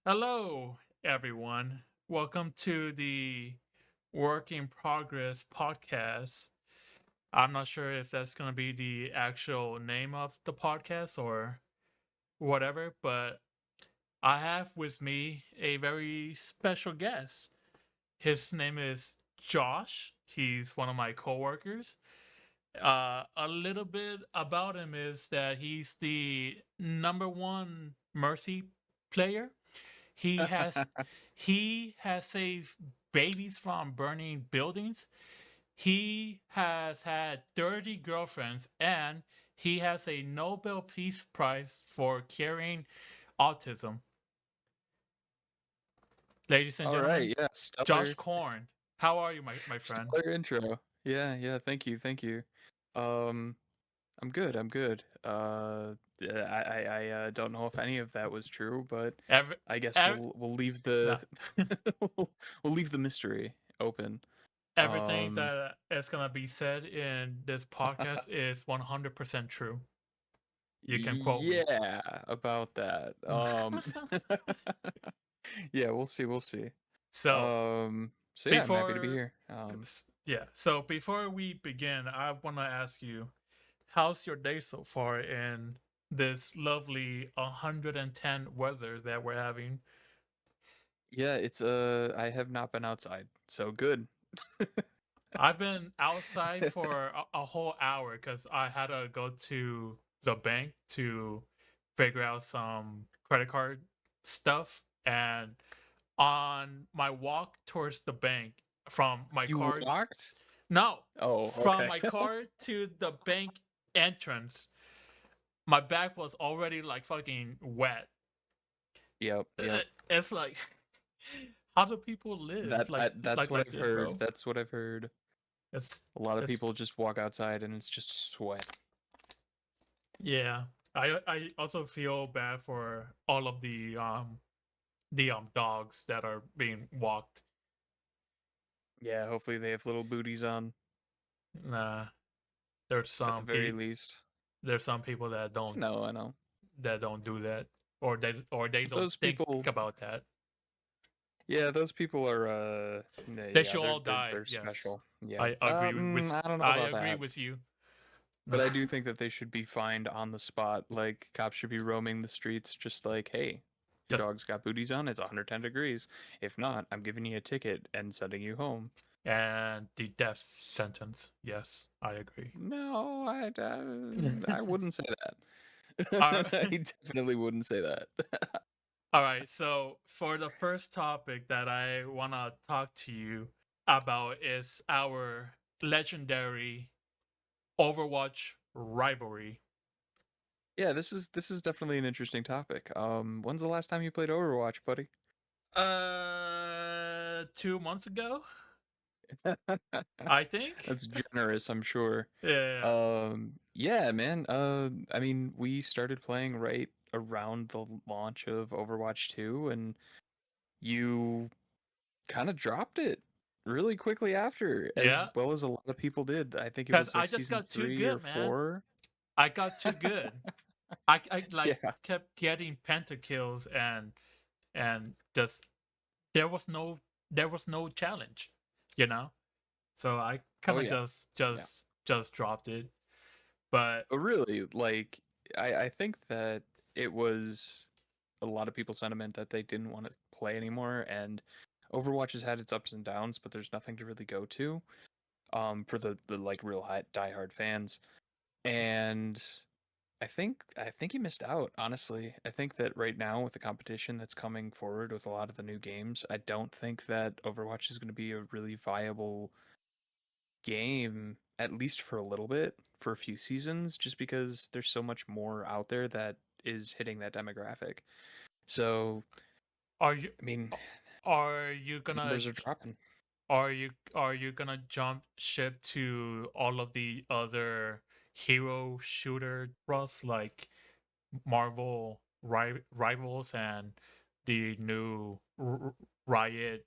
Hello, everyone. Welcome to the Work in Progress podcast. I'm not sure if that's going to be the actual name of the podcast or whatever, but I have with me a very special guest. His name is Josh. He's one of my coworkers. A little bit about him is that he's the number one Mercy player. He has he has saved babies from burning buildings. He has had 30 girlfriends and he has a Nobel Peace Prize for curing autism. Ladies and All right, gentlemen, yeah, Josh stellar Korn. How are you, my friend? stellar intro. Yeah, thank you. Um, I'm good, I'm good. Yeah, I don't know if any of that was true, but Every, I guess every we'll leave no, the we'll leave the mystery open. everything Um, that is gonna be said in this podcast is 100% true. You can quote me. yeah, about that. Yeah, we'll see. So So yeah, I'm happy to be before here. yeah, so before we begin, I want to ask you, how's your day so far in this lovely 110 weather that we're having? Yeah, it's I have not been outside, so good. I've been outside for a whole hour because I had to go to the bank to figure out some credit card stuff. And on my walk towards the bank from my You car, walked? no, Oh, from okay. my car to the bank entrance, my back was already like fucking wet. Yep. It's like, how do people live That's what like I've this, heard. bro? That's what I've heard. It's A lot of it's people just walk outside and it's just sweat. yeah. I also feel bad for all of the dogs that are being walked. Yeah, hopefully they have little booties on Nah, there's at the some very least. there's some people I know. that don't do that, or they But don't those think people, about that. yeah, those people are They yeah, should all they're die. they're Yes, special. Yeah. I don't know I about agree that. with you. But I do think that they should be fined on the spot. Like cops should be roaming the streets just like, "Hey, your Just dog's got booties on. It's 110 degrees. If not, I'm giving you a ticket and sending you home." and the death sentence. Yes, I agree. No, I wouldn't say that. All I right. definitely wouldn't say that. All right. So for the first topic that I wanna talk to you about is our legendary Overwatch rivalry. Yeah, this is definitely an interesting topic. When's the last time you played Overwatch, buddy? 2 months ago, I think. That's generous, I'm sure. Yeah. Yeah, man. I mean, we started playing right around the launch of Overwatch 2, and you kind of dropped it really quickly after, as Yeah. well as a lot of people did. I think it Because was I like just season got too 3 or good, man. 4. I got too good. I like Yeah. kept getting pentakills and just there was no there was no challenge, you know. So I kind Oh of yeah. Yeah. just dropped it. But But really, like, I think that it was a lot of people's sentiment that they didn't want to play anymore, and Overwatch has had its ups and downs, but there's nothing to really go to. For the like real diehard fans. And I think you missed out, honestly. I think that right now with the competition that's coming forward with a lot of the new games, I don't think that Overwatch is going to be a really viable game, at least for a little bit, for a few seasons, just because there's so much more out there that is hitting that demographic. So, are you I mean, are you the gonna numbers are dropping. are you gonna jump ship to all of the other hero shooter bros like Marvel rivals and the new Riot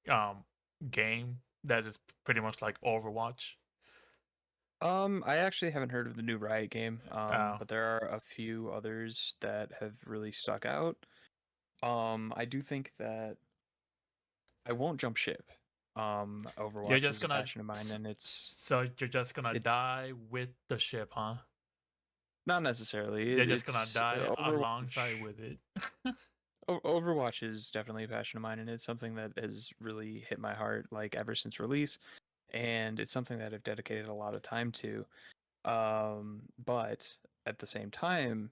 um game that is pretty much like Overwatch? I actually haven't heard of the new Riot game, Uh, but there are a few others that have really stuck out. I do think that I won't jump ship. You're Overwatch just is a gonna passion of mine, and so you're just gonna it die with the ship, huh? not necessarily. You're just gonna It's die alongside Overwatch. with it. Overwatch is definitely a passion of mine, and it's something that has really hit my heart like ever since release, and it's something that I've dedicated a lot of time to. But at the same time,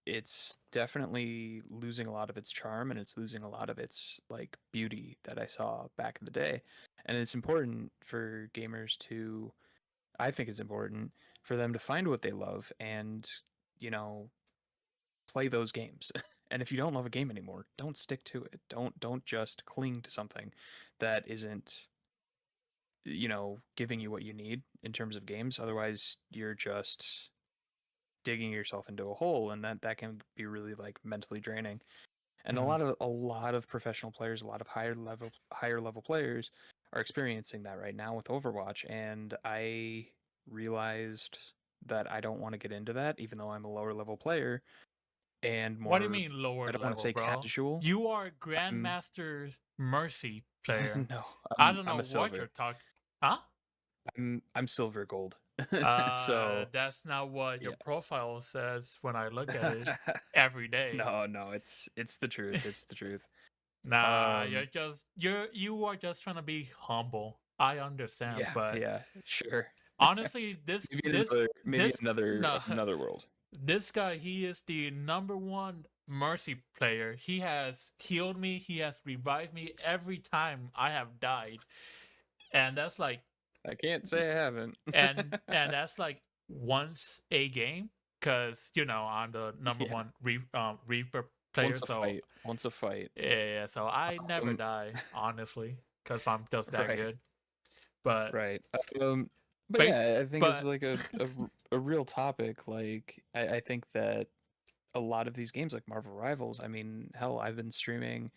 it's definitely losing a lot of its charm and it's losing a lot of its like beauty that I saw back in the day. And it's important for gamers to I think it's important for them to find what they love and, you know, play those games. And if you don't love a game anymore, don't stick to it. Don't just cling to something that isn't, giving you what you need in terms of games. Otherwise, you're just digging yourself into a hole and that can be really like mentally draining. And a Mhm. lot of a lot of professional players, a lot of higher level players are experiencing that right now with Overwatch, and I realized that I don't want to get into that even though I'm a lower level player and What do you more, mean lower I don't want to level, say bro? casual. You are I'm Grandmaster Mercy player. no, I I'm don't know I'm a what silver. you're talking. Huh? I'm silver gold. So, That's not what your yeah. profile says when I look at it every day. No, no, it's the truth. It's the truth. Nah, Um you are just trying to be humble. I understand, yeah, but yeah, sure. honestly, this Maybe in this another maybe in this another no, another world. this guy, he is the number one mercy player. He has healed me. He has revived me every time I have died, and that's like I can't say I haven't. and that's like once a game, because I'm the number Yeah, one Reaper player. So once a fight. yeah, so I never Um, die honestly, because I'm just that right, good. But right. But base, yeah, I think it's but like a real topic. Like, I think that a lot of these games, like Marvel Rivals, I mean, hell, I've been streaming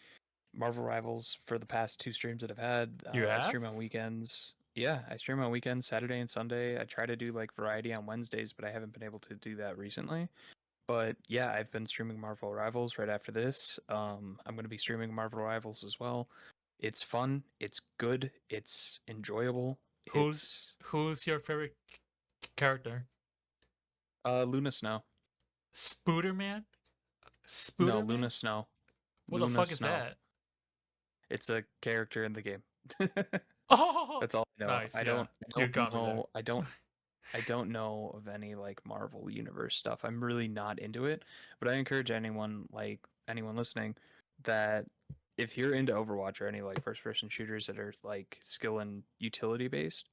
Marvel Rivals for the past two streams that I've had. you I have stream on weekends. Yeah, I stream on weekends, Saturday and Sunday. I try to do like variety on Wednesdays, but I haven't been able to do that recently. But yeah, I've been streaming Marvel Rivals right after this. I'm going to be streaming Marvel Rivals as well. It's fun. It's good. It's enjoyable. who's It's who's your favorite character? Luna Snow. Spooderman? No, Spooderman? Luna Snow. What the Luna fuck is Snow. that? It's a character in the game. Oh, That's all I know. nice. Yeah, I you don't got me there. know. I don't know of any like Marvel universe stuff. I'm really not into it, but I encourage anyone anyone listening that if you're into Overwatch or any like first person shooters that are like skill and utility based,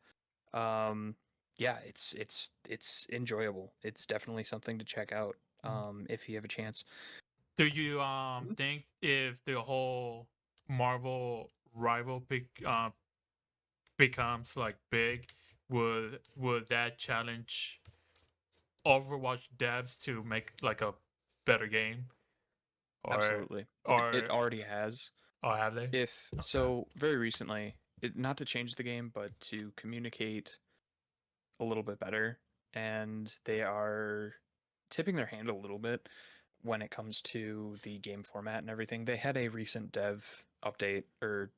um yeah, it's enjoyable. It's definitely something to check out if you have a chance. Do you think if the whole Marvel rival becomes like big, would that challenge Overwatch devs to make like a better game, or Absolutely. It or already has. or have they? If Okay. so very recently, not to change the game, but to communicate a little bit better, and they are tipping their hand a little bit when it comes to the game format and everything. They had a recent dev update, or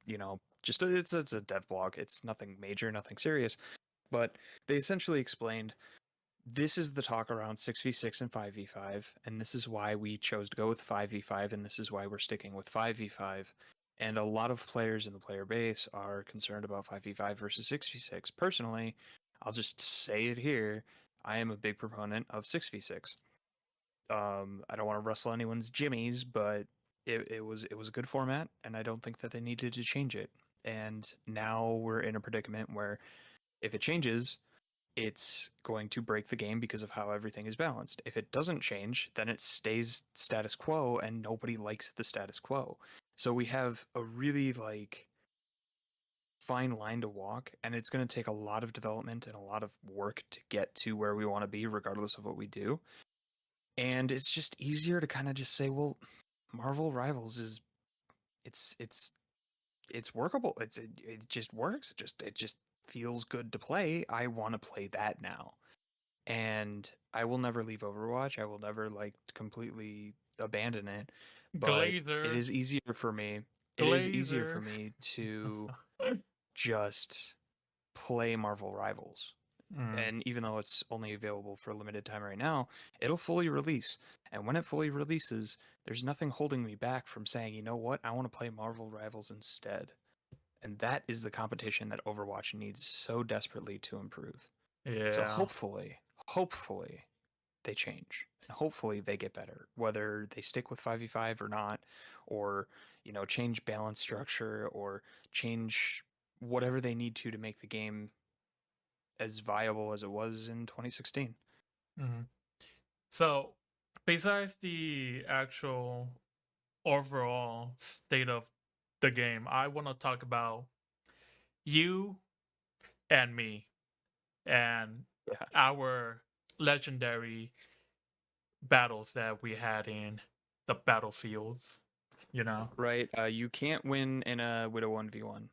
just it's a dev blog. It's nothing major, nothing serious, but they essentially explained this is the talk around 6v6 and 5v5, and this is why we chose to go with 5v5, and this is why we're sticking with 5v5. And a lot of players in the player base are concerned about 5v5 versus 6v6. Personally, I'll just say it here, I am a big proponent of 6v6. I don't want to rustle anyone's jimmies, but it was a good format, and I don't think that they needed to change it. And now we're in a predicament where if it changes, it's going to break the game because of how everything is balanced. If it doesn't change, then it stays status quo and nobody likes the status quo. So we have a really like fine line to walk, and it's going to take a lot of development and a lot of work to get to where we want to be regardless of what we do. And it's just easier to kind of just say, well, Marvel Rivals is it's it's it's workable. It just works. It just feels good to play. I want to play that now. And I will never leave Overwatch. I will never like completely abandon it. but it Glazer. is easier for me. It is easier for Glazer. me to just play Marvel Rivals. Mm, And even though it's only available for a limited time right now, it'll fully release. And when it fully releases, there's nothing holding me back from saying, you know what, I want to play Marvel Rivals instead. And that is the competition that Overwatch needs so desperately to improve. So yeah. hopefully, they change. And hopefully they get better. Whether they stick with 5v5 or not, or, change balance structure or change whatever they need to make the game as viable as it was in 2016. Mhm. So, besides the actual overall state of the game, I want to talk about you and me and Yeah. our legendary battles that we had in the battlefields. You know, Right. You can't win in a Widow 1v1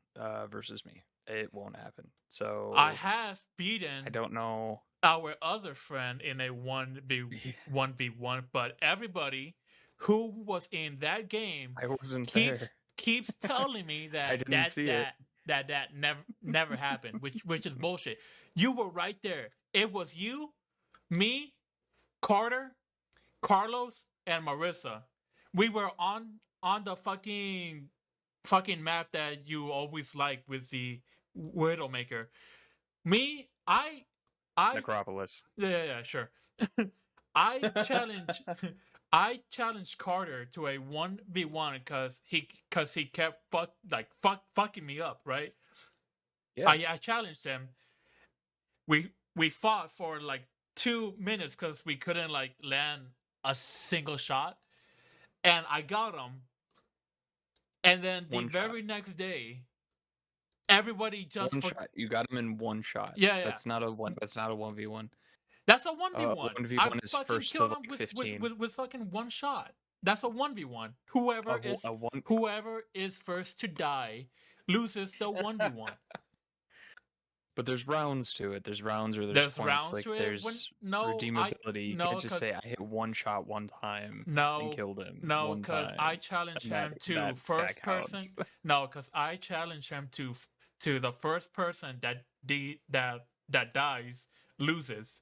versus me. It won't happen. I So have I beaten don't know. our other friend in a 1v1, but everybody who was in that game I wasn't there. keeps telling me I that didn't see it. never happened, which is bullshit. You were right there. It was you, me, Carter, Carlos, and Marissa. We were on the fucking map that you always like with the Widowmaker. Me, I Necropolis. yeah, sure. I challenge I challenged Carter to a 1v1 because he kept fucking me up, right? Yeah. I challenged him. We fought for like 2 minutes because we couldn't like land a single shot, and I got him. And then the One shot. very next day, everybody just One for shot. You got him in one shot. yeah. That's not a one. That's not a 1v1. That's a 1v1. I 1v1 is fucking first to killed him like with with 15. with, with fucking one shot. That's a 1v1. A one. Whoever is first to die loses the 1v1. But there's rounds to it. There's rounds or there's There's points. rounds Like to it when there's no, I redeemability. You can't no just cuz say I hit one shot one time and no killed him no one cuz I time, challenge and that him that to that first person. counts. No, cuz I challenge him to the first person that dies loses.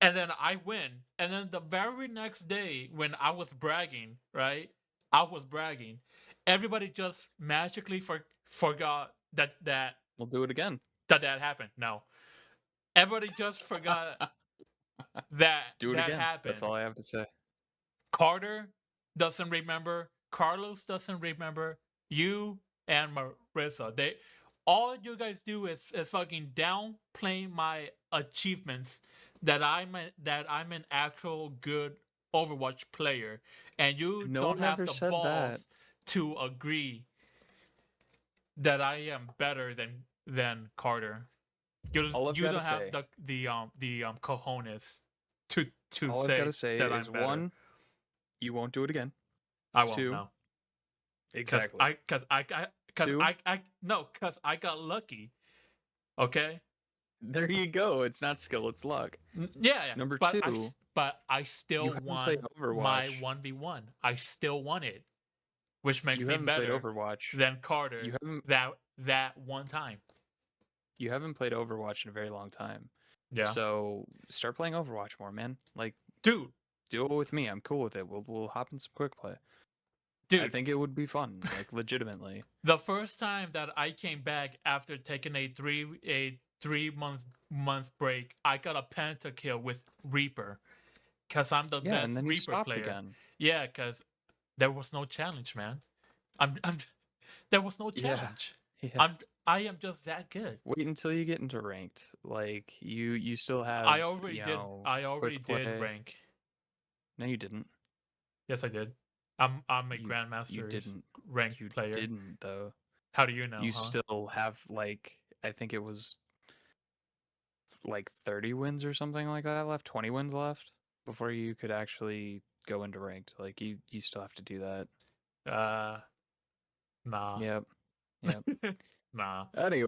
And then I win. And then the very next day, when I was bragging, right? I was bragging. Everybody just magically forgot We'll do it again. that happened. No, everybody just forgot Do it that again. That's happened. all I have to say. Carter doesn't remember. Carlos doesn't remember. You and Marissa, they all you guys do is fucking downplay my achievements that I'm an actual good Overwatch player, and you No don't one have ever the said that. balls to agree that I am better than Carter. All I've You got to don't have say, the cojones to all I've got say to say that is I'm better. one, you won't do it again. I won't Two, know. Cause exactly. I, cause I, cause Two, I, no, cause I got lucky. Okay. there you go. It's not skill, it's luck. Yeah. Number But two, I you still haven't played won my Overwatch. 1v1. I still won it, which makes You me haven't played better Overwatch. than You Carter haven't that one time. you haven't played Overwatch in a very long time. Yeah, So start playing Overwatch more, man. Like dude, do it with me. I'm cool with it. We'll hop in some quick play. I dude. think it would be fun, like legitimately. The first time that I came back after taking a 3 month break, I got a pentakill with Reaper, cause I'm the Yeah, and best then you Reaper stopped player. again. Yeah, cause there was no challenge, man. I'm there was no Yeah. challenge. Yeah. I am just that good. Wait until you get into ranked. Like you still I have, already did I already quick did play. rank. No, you didn't. Yes, I did. I'm a You grandmaster's didn't. ranked You player. didn't though. How do you know, You huh? still have like I think it was like 30 wins or something like that left, 20 wins left before you could actually go into ranked. Like you still have to do that. Uh nah. Yep. Yep. Nah. Anyway.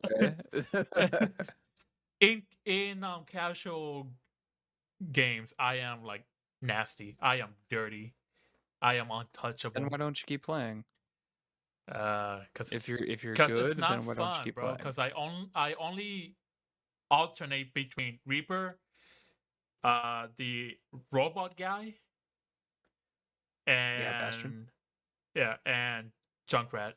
In casual games, I am like nasty. I am dirty. I am Then untouchable. why don't you keep playing? Cause If it's you're cause it's good, not then why don't you fun, keep bro. playing? Cause I only alternate between Reaper, the robot guy, Yeah, Bastion. and yeah, and Junkrat.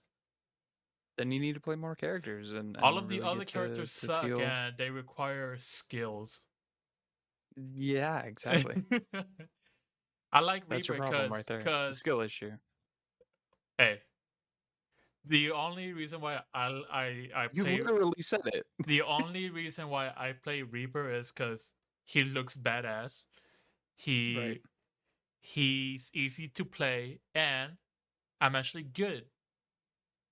Then you need to play more characters All and of the really other get characters to suck, feel. and they require skills. Yeah, exactly. I like That's your Reaper problem cause right there. It's a cause skill issue. hey, the only reason why I You play literally said it. the only reason why I play Reaper is because he looks badass. Right. He he's easy to play, and I'm actually good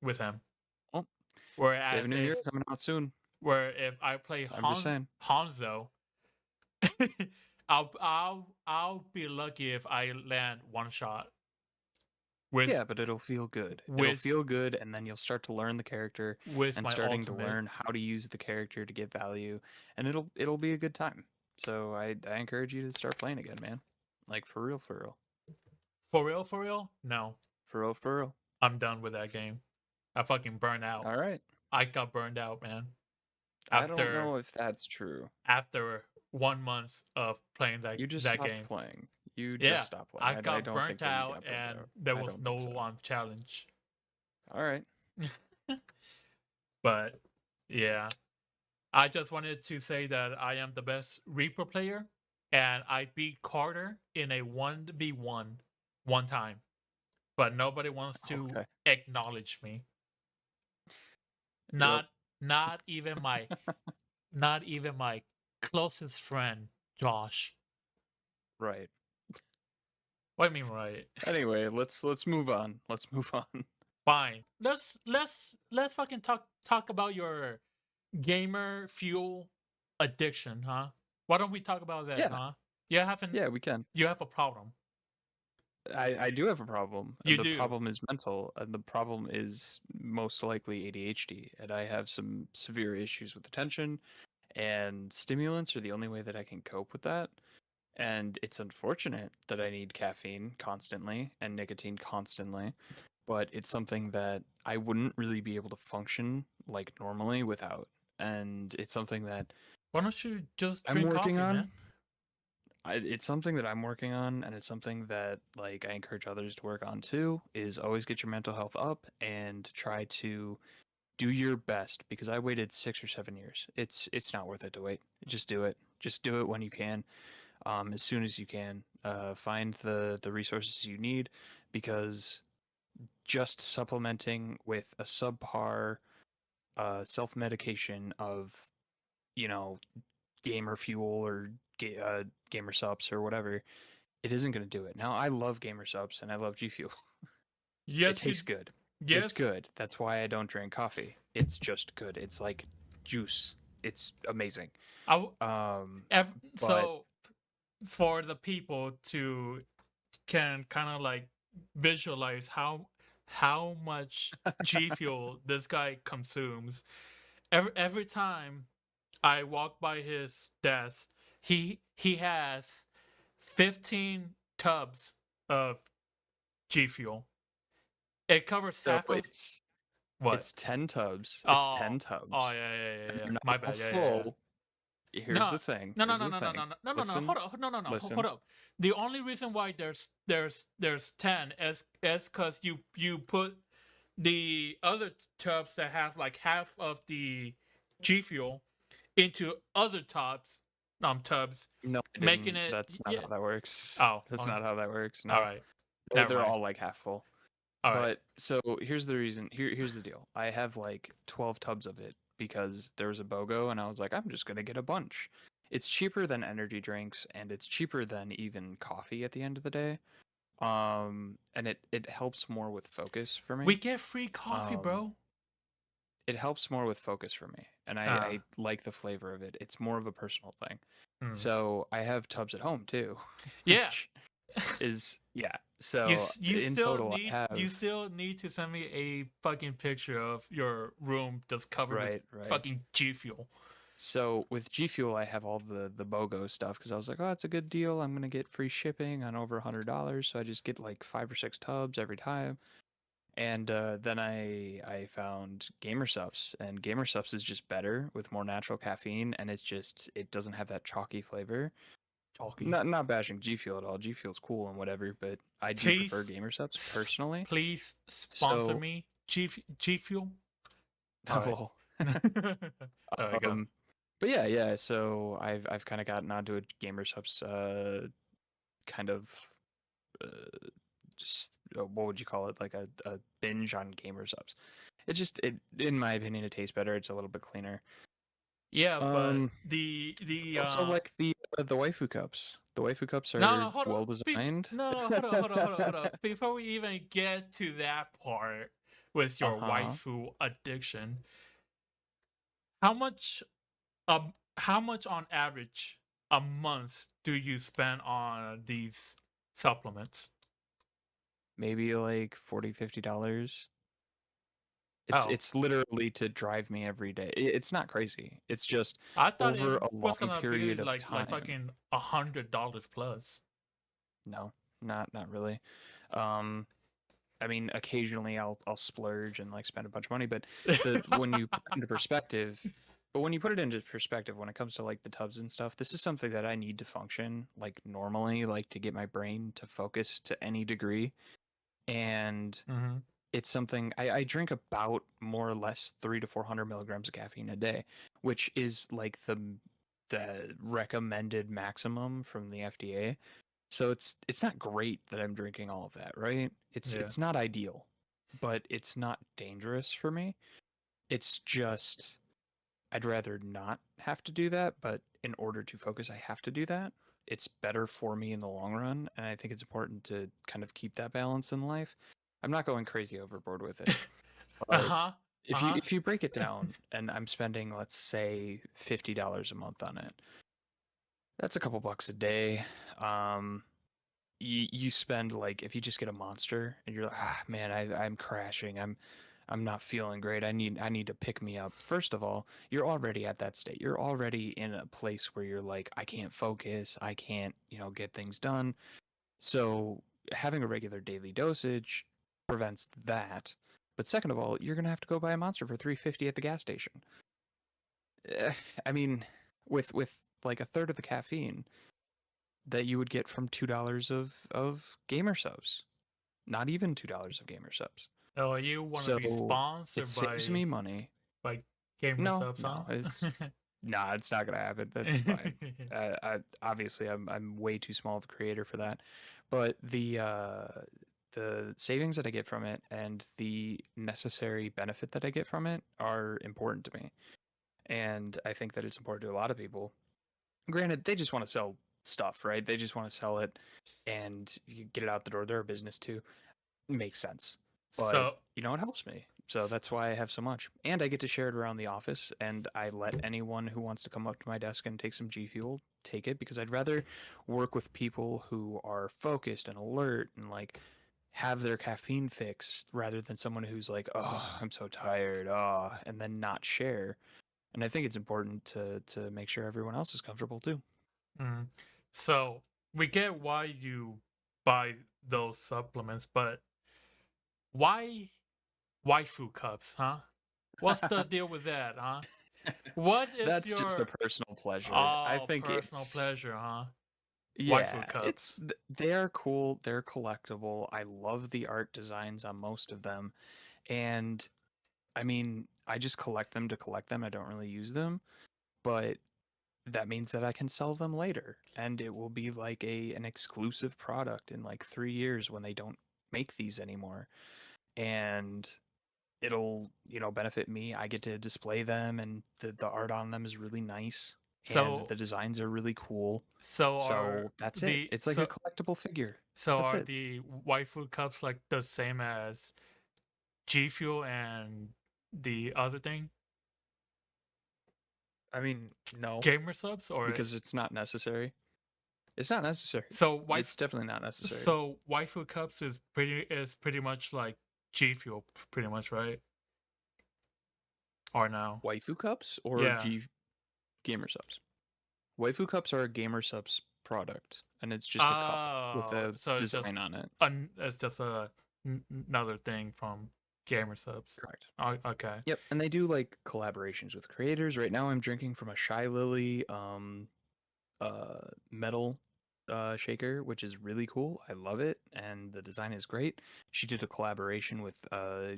with him. Well, they have a Whereas new hero coming out soon. where if I play I'm just saying. Hanzo, I'll be lucky if I land one shot with Yeah, but it'll feel good. It'll with feel good, and then you'll start to learn the character with and my starting to ultimate. learn how to use the character to get value, and it'll be a good time. So I encourage you to start playing again, man. Like for real, for real, For real, for real? No, for real, for real. I'm done with that game. I fucking burned out. All right. I got burned out, man. I don't After know if that's true. after 1 month of playing that You just that stopped game. playing. You just Yeah, stopped playing. I I got don't think burnt that you out got burnt and out. there I was don't think so. no challenge. All right. But yeah, I just wanted to say that I am the best Reaper player, and I beat Carter in a 1v1 one time, but nobody wants to Okay. acknowledge me. Yep. Not not even my not even my closest friend, Josh. Right. What do you mean, right? Anyway, let's move on. Let's move on. Fine. Let's fucking talk about your gamer fuel addiction, huh? Why don't we talk about that, Yeah. huh? You haven't Yeah, we can. you have a problem. I do have a problem, You and the do. problem is mental, and the problem is most likely ADHD, and I have some severe issues with attention, and stimulants are the only way that I can cope with that. And it's unfortunate that I need caffeine constantly and nicotine constantly, but it's something that I wouldn't really be able to function like normally without. And it's something that Why don't you just I'm drink working coffee, on. man? It's something that I'm working on, and it's something that like I encourage others to work on too. Is always get your mental health up and try to do your best because I waited 6 or 7 years. It's not worth it to wait. Just do it. Just do it when you can, as soon as you can. Find the resources you need because just supplementing with a subpar self medication of you know gamer fuel or gamer subs or whatever, it isn't going to do it. Now, I love gamer subs and I love G Fuel. It Yes, you tastes good. It's yes. good. That's why I don't drink coffee. It's just good. It's like juice. It's amazing. I w- Um, but so for the people to can kind of like visualize how much G Fuel this guy consumes. Every time I walk by his desk, he has 15 tubs of G Fuel. It covers so half of what? it's 10 tubs. It's Oh, 10 oh tubs. yeah, yeah, yeah, And yeah. they're not My all bad. Yeah, yeah, yeah. full. Here's No, the thing. no, no, Here's no, the no, no, thing. no, no, no, no. Listen, Hold up, no, no, no. Hold listen. up. The only reason why there's 10 is because you put the other tubs that have like half of the G Fuel into other tubs, No, I making didn't. it That's not yeah. how that works. Oh, That's okay. not how that works. All No. right. They're, Never they're mind. all like half full. All right. But so here's the reason. Here's the deal. I have like 12 tubs of it because there was a BOGO and I was like, I'm just gonna get a bunch. It's cheaper than energy drinks and it's cheaper than even coffee at the end of the day. And it helps more with focus for We me. get free coffee, Um, bro. it helps more with focus for me, and I Ah. like the flavor of it. It's more of a personal thing. Hmm. So I have tubs at home too, Yeah. which is yeah. So in total, I you have still need to send me a fucking picture of your room that's covered with right, right. fucking G Fuel. So with G Fuel, I have all the BOGO stuff because I was like, oh, it's a good deal. I'm gonna get free shipping on over $100, so I just get like 5 or 6 tubs every time. And then I found Gamer Supps, and Gamer Supps is just better with more natural caffeine, and it doesn't have that chalky flavor. Chalky. Not bashing G Fuel at all. G Fuel's cool and whatever, but I do prefer Please, Gamer Supps personally. please sponsor So, me. G Fuel. All right. lol. There we go. um, but yeah. So I've kind of gotten onto a Gamer Supps kind of uh, just what would you call it, like a binge on Gamer Supps. It in my opinion it tastes better. It's a little bit cleaner. Yeah, but Um, the also like the waifu cups. The waifu cups no, are hold on. well designed. No, hold on. Before we even get to that part with your Uh-huh. waifu addiction, how much how much on average a month do you spend on these supplements? Maybe like $40, $50. Oh, It's literally to drive me every day. It's not crazy. It's just I thought it over a was long gonna be period of like time. fucking $100 plus. No, not really. Um, I mean, occasionally I'll splurge and like spend a bunch of money, but the when you put it into perspective, when it comes to like the tubs and stuff, this is something that I need to function like normally, like to get my brain to focus to any degree. And Hmm. it's something I drink about more or less 300 to 400 milligrams of caffeine a day, which is like the recommended maximum from the FDA. So it's not great that I'm drinking all of that, right? Yeah. It's not ideal, but it's not dangerous for me. It's just I'd rather not have to do that, but in order to focus, I have to do that. It's better for me in the long run, and I think it's important to kind of keep that balance in life. I'm not going crazy overboard with it, but Uh-huh. if you Uh-huh. if you break it down and I'm spending, let's say, $50 a month on it, that's a couple bucks a day. Um, you spend like if you just get a monster and you're like, ah man, I'm crashing. I'm not feeling great. I need to pick me up. First of all, you're already at that state. You're already in a place where you're like, I can't focus. I can't, get things done. So having a regular daily dosage prevents that. But second of all, you're gonna have to go buy a monster for 350 at the gas station. Eh, I mean, with like a third of the caffeine that you would get from $2 of gamer subs. Not even $2 of gamer subs. Oh, you want to be So it sponsored saves me money. by Gamer No, Subs, no, huh? it's nah, it's not gonna happen. That's fine. I obviously I'm way too small of a creator for that, but the savings that I get from it and the necessary benefit that I get from it are important to me, and I think that it's important to a lot of people. Granted, they just want to sell stuff, right? They just want to sell it and you get it out the door. They're a business too. Makes sense. But, So, it helps me. So s- that's why I have so much. And I get to share it around the office and I let anyone who wants to come up to my desk and take some G Fuel take it because I'd rather work with people who are focused and alert and like have their caffeine fixed rather than someone who's like, "Oh, I'm so tired." Oh, and then not share. And I think it's important to make sure everyone else is comfortable too. mm, so we get why you buy those supplements, but why waifu cups, huh? What's the deal with that, huh? What is That's just a your personal pleasure. I think personal it's pleasure, huh? Waifu yeah, cups. they are cool, they're collectible. I love the art designs on most of them. And I mean, I just collect them to collect them. I don't really use them, but that means that I can sell them later and it will be like an exclusive product in like 3 years when they don't make these anymore. And it'll, benefit me. I get to display them and the art on them is really nice and So the designs are really cool. so are So that's it. the It's like a collectible figure. so That's are it. the waifu cups like the same as G Fuel and the other thing? I mean, no, Gamer subs or because it's not necessary. It's not necessary. so It's definitely not necessary. waifu cups is pretty much like G Fuel pretty much, right? Or no? Waifu cups or Yeah. G? gamer subs. Waifu cups are a gamer subs product, and it's just a cup with Oh, a so design on it. it's just another thing from gamer subs. Correct. Oh, okay. Yep, and they do like collaborations with creators. Right now, I'm drinking from a Shy Lily metal shaker, which is really cool. I love it, and the design is great. She did a collaboration with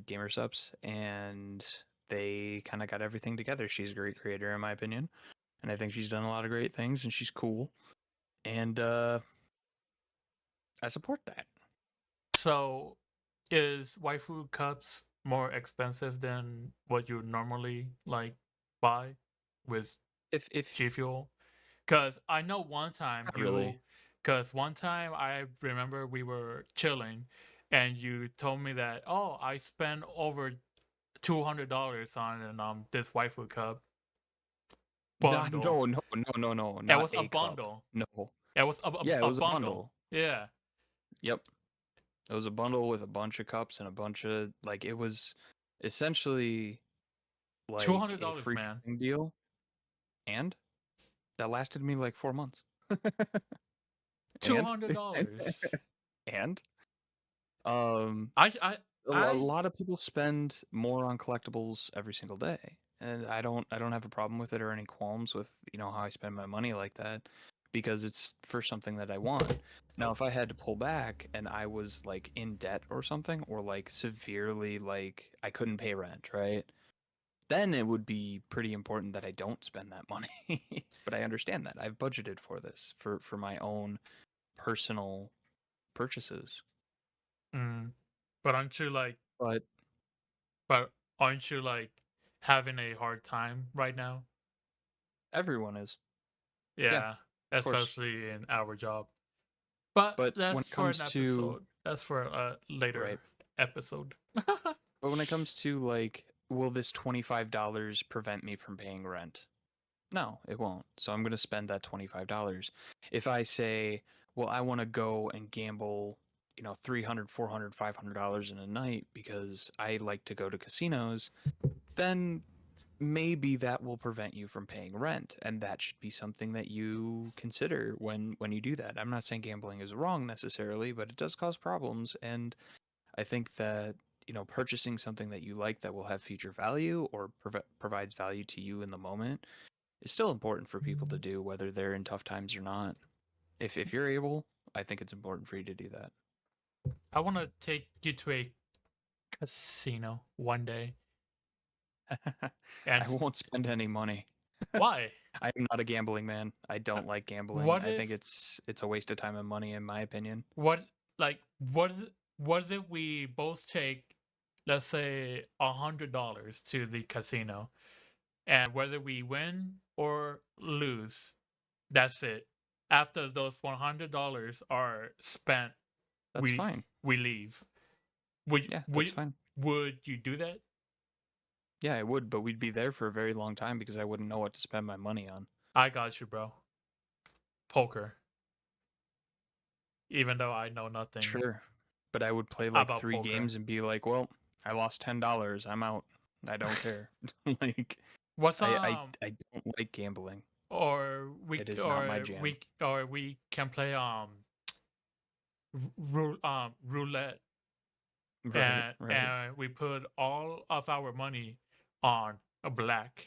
Gamer Subs, and they kind of got everything together. She's a great creator, in my opinion, and I think she's done a lot of great things, and she's cool, and I support that. So, is waifu cups more expensive than what you normally like buy with G If Fuel? Because I know one time not really, I remember we were chilling, and you told me that, oh, I spent over $200 on this waifu cup no, bundle. no, no, no, no, no, It not was a a cup. bundle. No, It was yeah, it a was a bundle. bundle. Yeah, Yep. It was a bundle with a bunch of cups and a bunch of like it was essentially two like hundred a dollars, free man. shipping deal, and that lasted me like 4 months. Two and hundred dollars. and um, I I a I lot of people spend more on collectibles every single day, and I don't have a problem with it or any qualms with how I spend my money like that because it's for something that I want. Now, if I had to pull back and I was like in debt or something, or like severely like I couldn't pay rent, right? Then it would be pretty important that I don't spend that money. But I understand that. I've budgeted for this for my own personal purchases. mm, but But but aren't you like having a hard time right now? everyone is. Yeah, Yeah, of course. especially in our job. But But when that's it for an comes to episode. That's for a right, later episode. but when it comes to like, will this $25 prevent me from paying rent? No, it won't. So I'm going to spend that $25. If I say, well, I want to go and gamble, $300, $400, $500 in a night because I like to go to casinos, then maybe that will prevent you from paying rent, and that should be something that you consider when you do that. I'm not saying gambling is wrong necessarily, but it does cause problems, and I think that purchasing something that you like that will have future value or provides value to you in the moment is still important for people to do, whether they're in tough times or not. If you're able, I think it's important for you to do I want to take you to a casino one day. that. And I won't spend any money. why? I am not a gambling man. I Uh, don't like gambling. What I think if it's a waste of time and money in my opinion. what like what if we both take, let's say, $100 to the casino, and whether we win or lose, that's it. After those $100 are spent, That's we fine. we leave. Would Yeah, that's would fine. would you do that? Yeah, I would, but we'd be there for a very long time because I wouldn't know what to spend my money on. I got you, bro. Poker. Even though I know nothing Sure. But I would play like about 3 poker. games and be like, "Well, I lost $10. I'm out. I don't care." Like What's I don't like gambling. It is not my jam. or we can play roulette, Right, right. and we put all of our money on a black.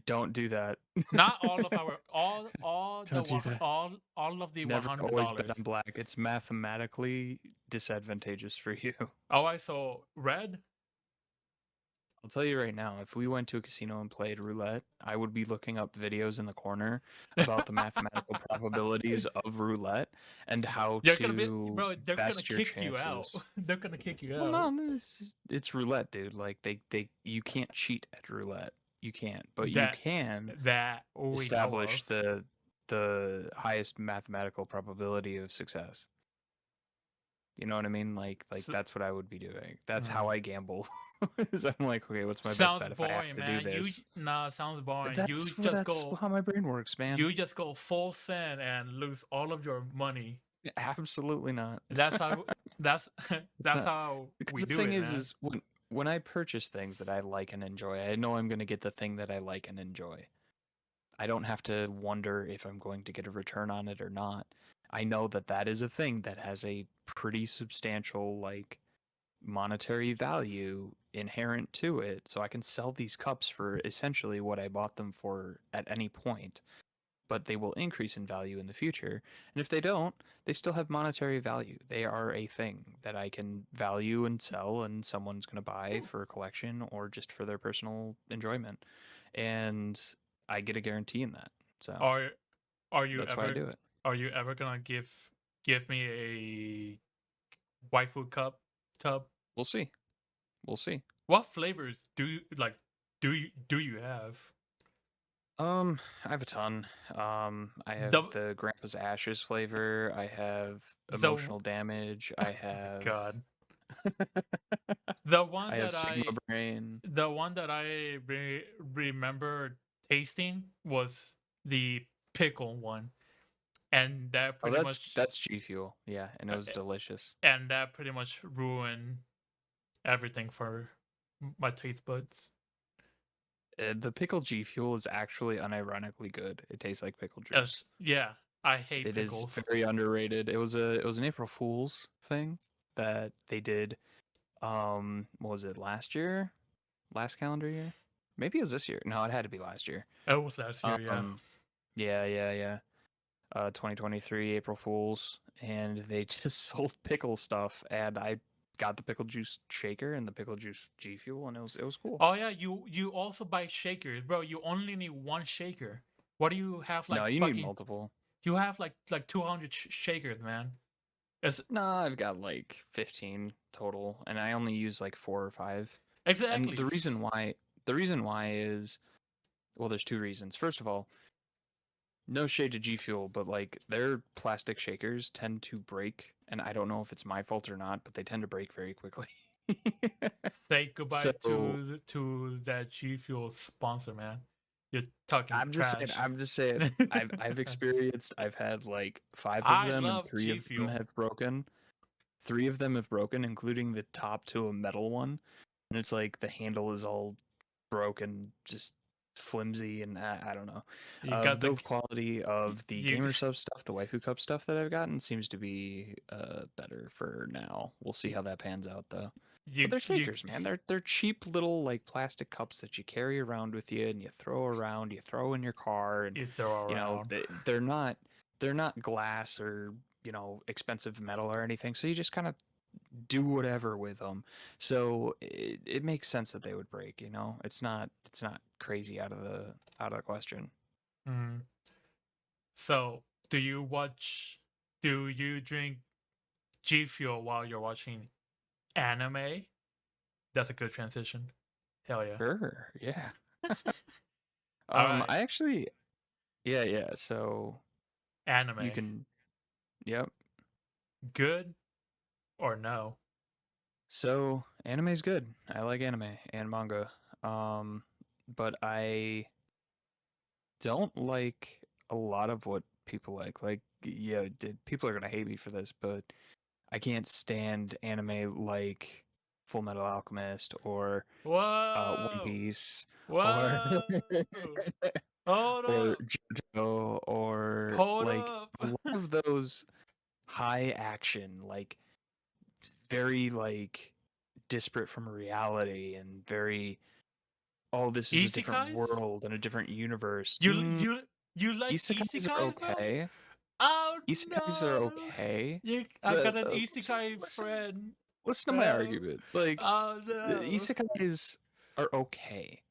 Don't do that. Not all of our all the Don't do one that. all of the one Never hundred always bet on dollars. black. It's mathematically disadvantageous for you. Oh, I saw red. I'll tell you right now, if we went to a casino and played roulette, I would be looking up videos in the corner about the mathematical probabilities of roulette and how You're gonna be, to bro. They're gonna best your kick you out. chances. They're gonna kick you Well, out. no, it's roulette, dude. Like they you can't cheat at roulette. You can't, but you That can that we know establish of. the highest mathematical probability of success. You know what I mean? Like S- that's what I would be doing. That's how mm. I gamble. Is I'm like, okay, what's my best Sounds bet if I have boring, to do man. this? Nah, sounds boring. That's how my brain works, man. You just go full send and lose all of your money. Absolutely not. That's how that's It's that's not how because we the do thing it, man. is when I purchase things that I like and enjoy, I know I'm gonna get the thing that I like and enjoy. I don't have to wonder if I'm going to get a return on it or not. I know that that is a thing that has a pretty substantial like monetary value inherent to it. So I can sell these cups for essentially what I bought them for at any point, but they will increase in value in the future. And if they don't, they still have monetary value. They are a thing that I can value and sell, and someone's going to buy for a collection or just for their personal enjoyment. And I get a guarantee in that. So Are are you that's why I ever do it. are you ever gonna give me a waifu cup tub? We'll see. We'll see. What flavors do you have? I have a ton. I have The the Grandpa's Ashes flavor. I have the Emotional Damage. I have God. The one I have that Sigma I Brain. the one that I remember tasting was the pickle one, and that Oh, pretty much that's G Fuel. Yeah, and it uh, was delicious. ruined everything for my taste buds. The pickle G Fuel is actually unironically good. It tastes like pickle juice. As yeah, I hate It is pickles. very underrated. It was an April Fool's thing that they did. What was it, last year? Last calendar year? Maybe it was this year. No, it had to be last year. It was last year, yeah. Um, yeah. 2023 April Fools, and they just sold pickle stuff, and I got the pickle juice shaker and the pickle juice G Fuel, and it was cool. Oh yeah, you also buy shakers, bro. You only need one shaker. What do you have No, like you need fucking? multiple. You have like 200 shakers, man. It's No, I've got like 15 total, and I only use like 4 or 5. And exactly. the reason why is, well, there's two reasons. First of all, no shade to G Fuel, but like their plastic shakers tend to break, and I don't know if it's my fault or not, but they tend to break very quickly. Say goodbye So to that G Fuel sponsor, man. You're talking I'm just saying, trash. I've experienced, I've had like 5 of I them, and love three G of them Fuel. have broken. 3 of them have broken, including the top to a metal one, and it's like the handle is all broken, just flimsy, and I don't know. You The got the build quality of the you gamer sub stuff, the waifu cup stuff that I've gotten seems to be better for now. We'll see how that pans out though. But they're you shakers, man. They're cheap little like plastic cups that you carry around with you and you throw around, you throw in your car, and you throw you know around. they're not glass or expensive metal or anything. So you just kind of do whatever with them. So it makes sense that they would break. It's not crazy out of the question. Mm. So do you drink G Fuel while you're watching anime? That's a good transition. Hell yeah. Sure, yeah. All right. I actually, yeah. So you Anime. can, yep. Good or no? So anime's good. I like anime and manga. Um, but I don't like a lot of what people like. Like, yeah, people are gonna hate me for this, but I can't stand anime like Full Metal Alchemist or One Whoa! Piece or Whoa! Hold or up! JoJo or Hold like up! a lot of those high action, like very like disparate from reality and very, oh, this is a different Isekais? world and a different universe. You you you like Isekais are isekais, bro? okay. Oh Isekais are no! okay. I got an Listen, isekai friend, listen to my bro. argument. Like, Oh the no! isekais are okay.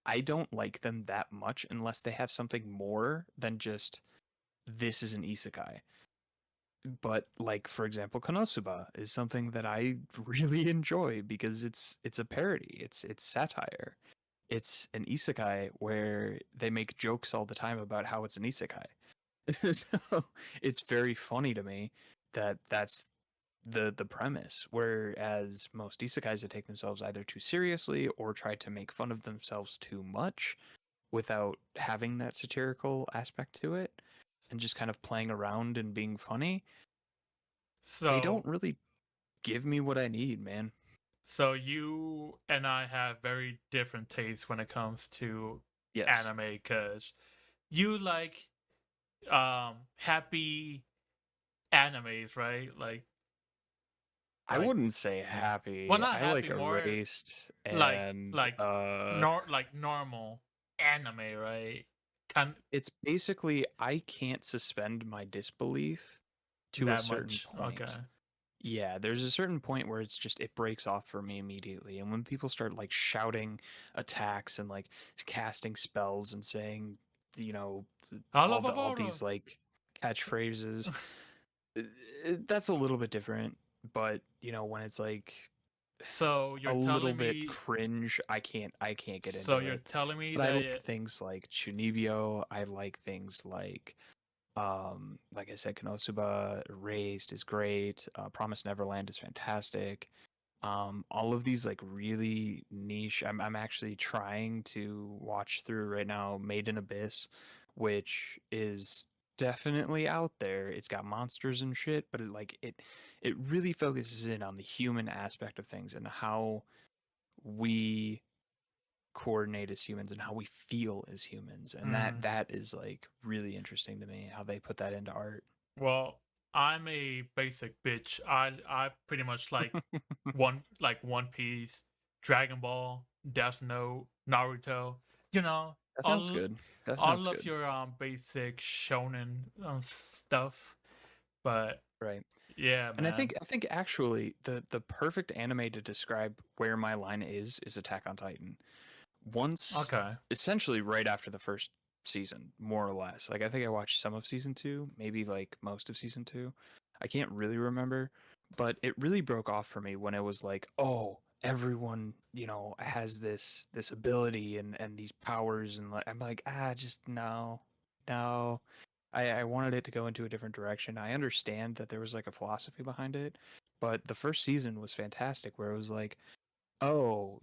I don't like them that much unless they have something more than just this is an isekai. But like for example, Konosuba is something that I really enjoy because it's a parody. It's satire. It's an isekai where they make jokes all the time about how it's an isekai. So it's very funny to me that that's the premise. Whereas most isekais that take themselves either too seriously or try to make fun of themselves too much without having that satirical aspect to it and just kind of playing around and being funny, they don't So really give me what I need, man. so you and I have very different tastes when it comes to Yes. anime, cause you like happy animes, right? I Like wouldn't say well, happy. not I happy, like more erased like and like like normal anime, right? Kind it's basically I can't suspend my disbelief to a that certain much. Okay. point. Yeah, there's a certain point where it's just it breaks off for me immediately. And when people start like shouting attacks and like casting spells and saying, you know, all Alavavora. these like catchphrases, that's a little bit different. But, when it's like So a you're little telling bit me cringe, I can't get so into you're it. telling me But I that like it things like Chunibyo, I like things like I said, Konosuba Raised is great. Promise Neverland is fantastic. All of these like really niche. I'm actually trying to watch through right now Made in Abyss, which is definitely out there. It's got monsters and shit, but it really focuses in on the human aspect of things and how we coordinate as humans and how we feel as humans. And that mm, that is like really interesting to me how they put that into art. well, I'm a basic bitch. I pretty much One Piece, Dragon Ball, Death Note, Naruto. You know, That sounds all good. That sounds all of good. your basic shonen stuff. But Right. yeah, And I man. think I think actually the perfect anime to describe where my line is Attack on Titan. Once Okay. essentially right after the first season, more or less. Like I think I watched some of season 2, maybe like most of season 2. I can't really remember, but it really broke off for me when it was like, "Oh, everyone, has this ability and these powers," and like I'm like, "Ah, just no. No." I wanted it to go into a different direction. I understand that there was like a philosophy behind it, but the first season was fantastic where it was like, oh,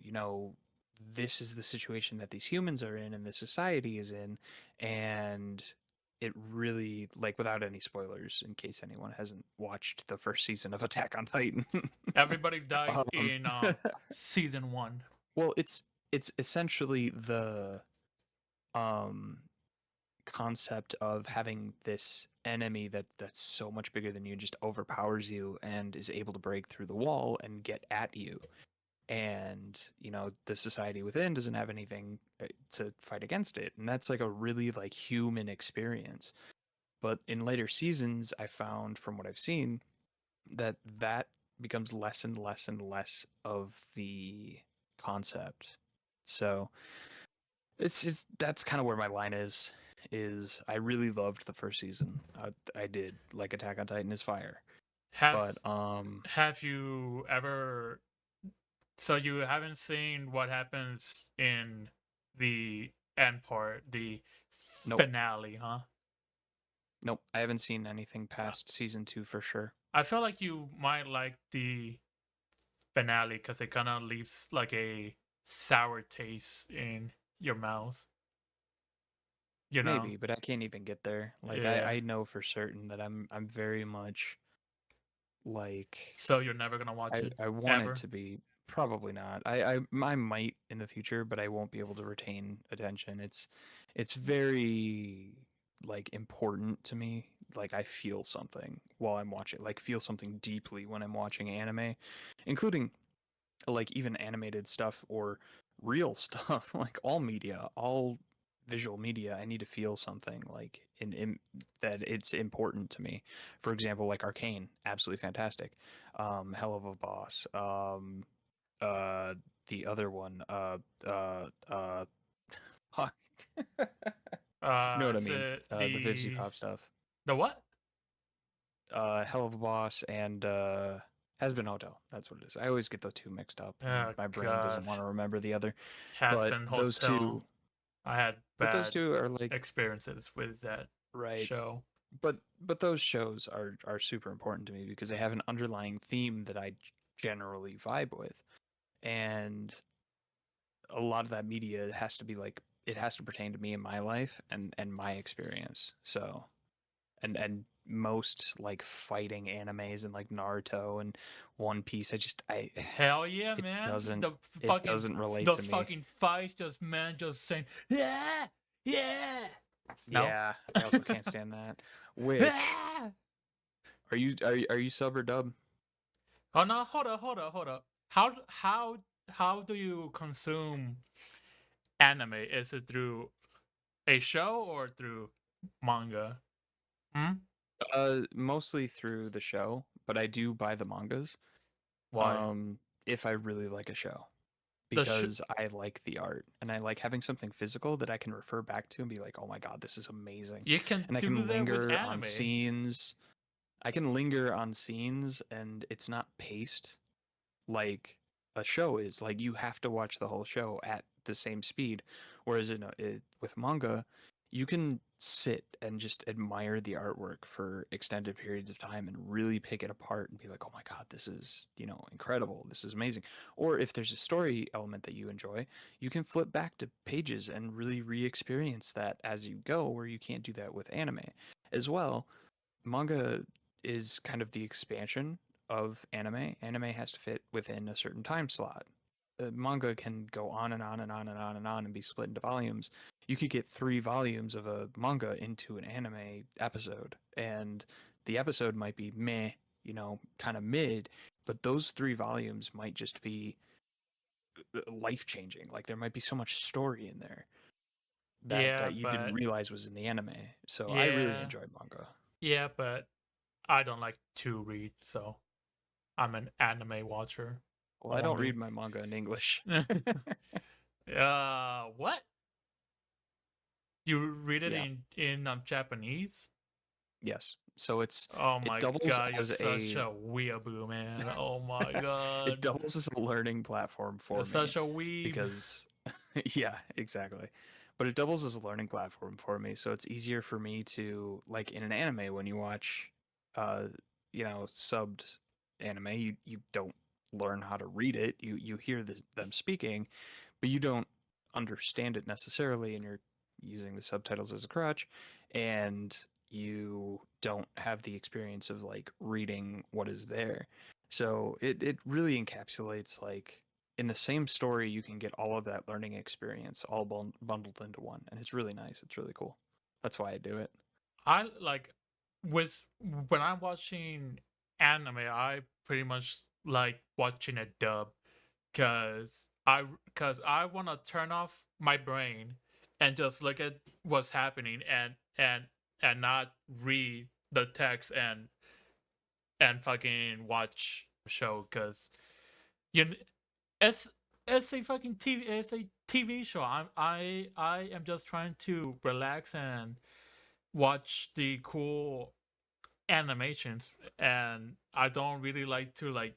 this is the situation that these humans are in and the society is in. And it really, like, without any spoilers, in case anyone hasn't watched the first season of Attack on Titan. Everybody dies um, in season 1. well, it's essentially the um concept of having this enemy that's so much bigger than you just overpowers you and is able to break through the wall and get at you, and the society within doesn't have anything to fight against it, and that's like a really like human experience. But in later seasons I found from what I've seen that becomes less and less and less of the concept. So it's just that's kind of where my line is I really loved the first season. I did. Like Attack on Titan is fire. Have But have you ever so you haven't seen what happens in the end part, the nope. finale, huh? Nope, I haven't seen anything Uh, past season 2 for sure. I feel like you might like the finale because it kind of leaves like a sour taste in your mouth. You know? Maybe, but I can't even get there. Like Yeah. I know for certain that I'm very much like So you're never gonna watch it I want it ever. to be. Probably not. I might in the future, but I won't be able to retain attention. It's very like important to me. Like I feel something while I'm watching. Like feel something deeply when I'm watching anime, including like even animated stuff or real stuff. Like all media, all visual media, I need to feel something like in that it's important to me. For example, like Arcane, absolutely fantastic. Hell of a Boss. Uh the other one, uh fuck. You know what I Is mean? it The Vivzy Pop stuff. the what? Hell of a Boss and Has Been Hotel. That's what it is. I always get the two mixed up and Oh my brain doesn't God, want to remember the other. Has But been those two Hotel. I had but those bad two are like experiences with that right. show. But those shows are super important to me because they have an underlying theme that I generally vibe with. And a lot of that media has to be like it has to pertain to me in my life and my experience. So and most like fighting animes and like Naruto and One Piece, I Hell yeah, it man! doesn't it doesn't relate to Those me. fucking fights, just man, just saying yeah, yeah. No. Yeah, I also can't stand that. Which are you sub or dub? Oh no! Hold up. How do you consume anime? Is it through a show or through manga? Hmm? Mostly through the show, but I do buy the mangas. Why? Um, if I really like a show, The sh- because I like the art and I like having something physical that I can refer back to and be like, "Oh my God, this is amazing." you can And I do can that with linger on anime. scenes. I can linger on scenes and it's not paced like a show is. Like you have to watch the whole show at the same speed, whereas with manga, you can sit and just admire the artwork for extended periods of time and really pick it apart and be like, "Oh my God, this is incredible. This is amazing." Or if there's a story element that you enjoy, you can flip back to pages and really re-experience that as you go, where you can't do that with anime as well. Manga is kind of the expansion of anime. Anime has to fit within a certain time slot. Manga can go on and on and on and on and on and be split into volumes. You could get 3 volumes of a manga into an anime episode, and the episode might be meh, kind of mid, but those 3 volumes might just be life changing. Like there might be so much story in there that Yeah, you didn't but realize was in the anime. So I really yeah, enjoy manga. yeah, but I don't like to read, so I'm an anime watcher Well, I don't read only. my manga in English. What? You read it Yeah. in Japanese? Yes. So Oh it my doubles god, you're as such a a weeaboo, man. Oh my it god. doubles as a learning platform You're for such me a weeb. because yeah, exactly. But it doubles as a learning platform for me, so it's easier for me to like in an anime when you watch uh subbed anime, you don't learn how to read it. You hear them speaking, but you don't understand it necessarily, and you're using the subtitles as a crutch, and you don't have the experience of like reading what is there. So it really encapsulates like in the same story you can get all of that learning experience all bundled into one, and it's really nice. It's really cool. That's why I do it. I like with when I'm watching anime, I pretty much like watching a dub cuz I want to turn off my brain and just look at what's happening and not read the text and fucking watch the show cuz you kn- it's it's a fucking TV show. I am just trying to relax and watch the cool animations, and I don't really like to like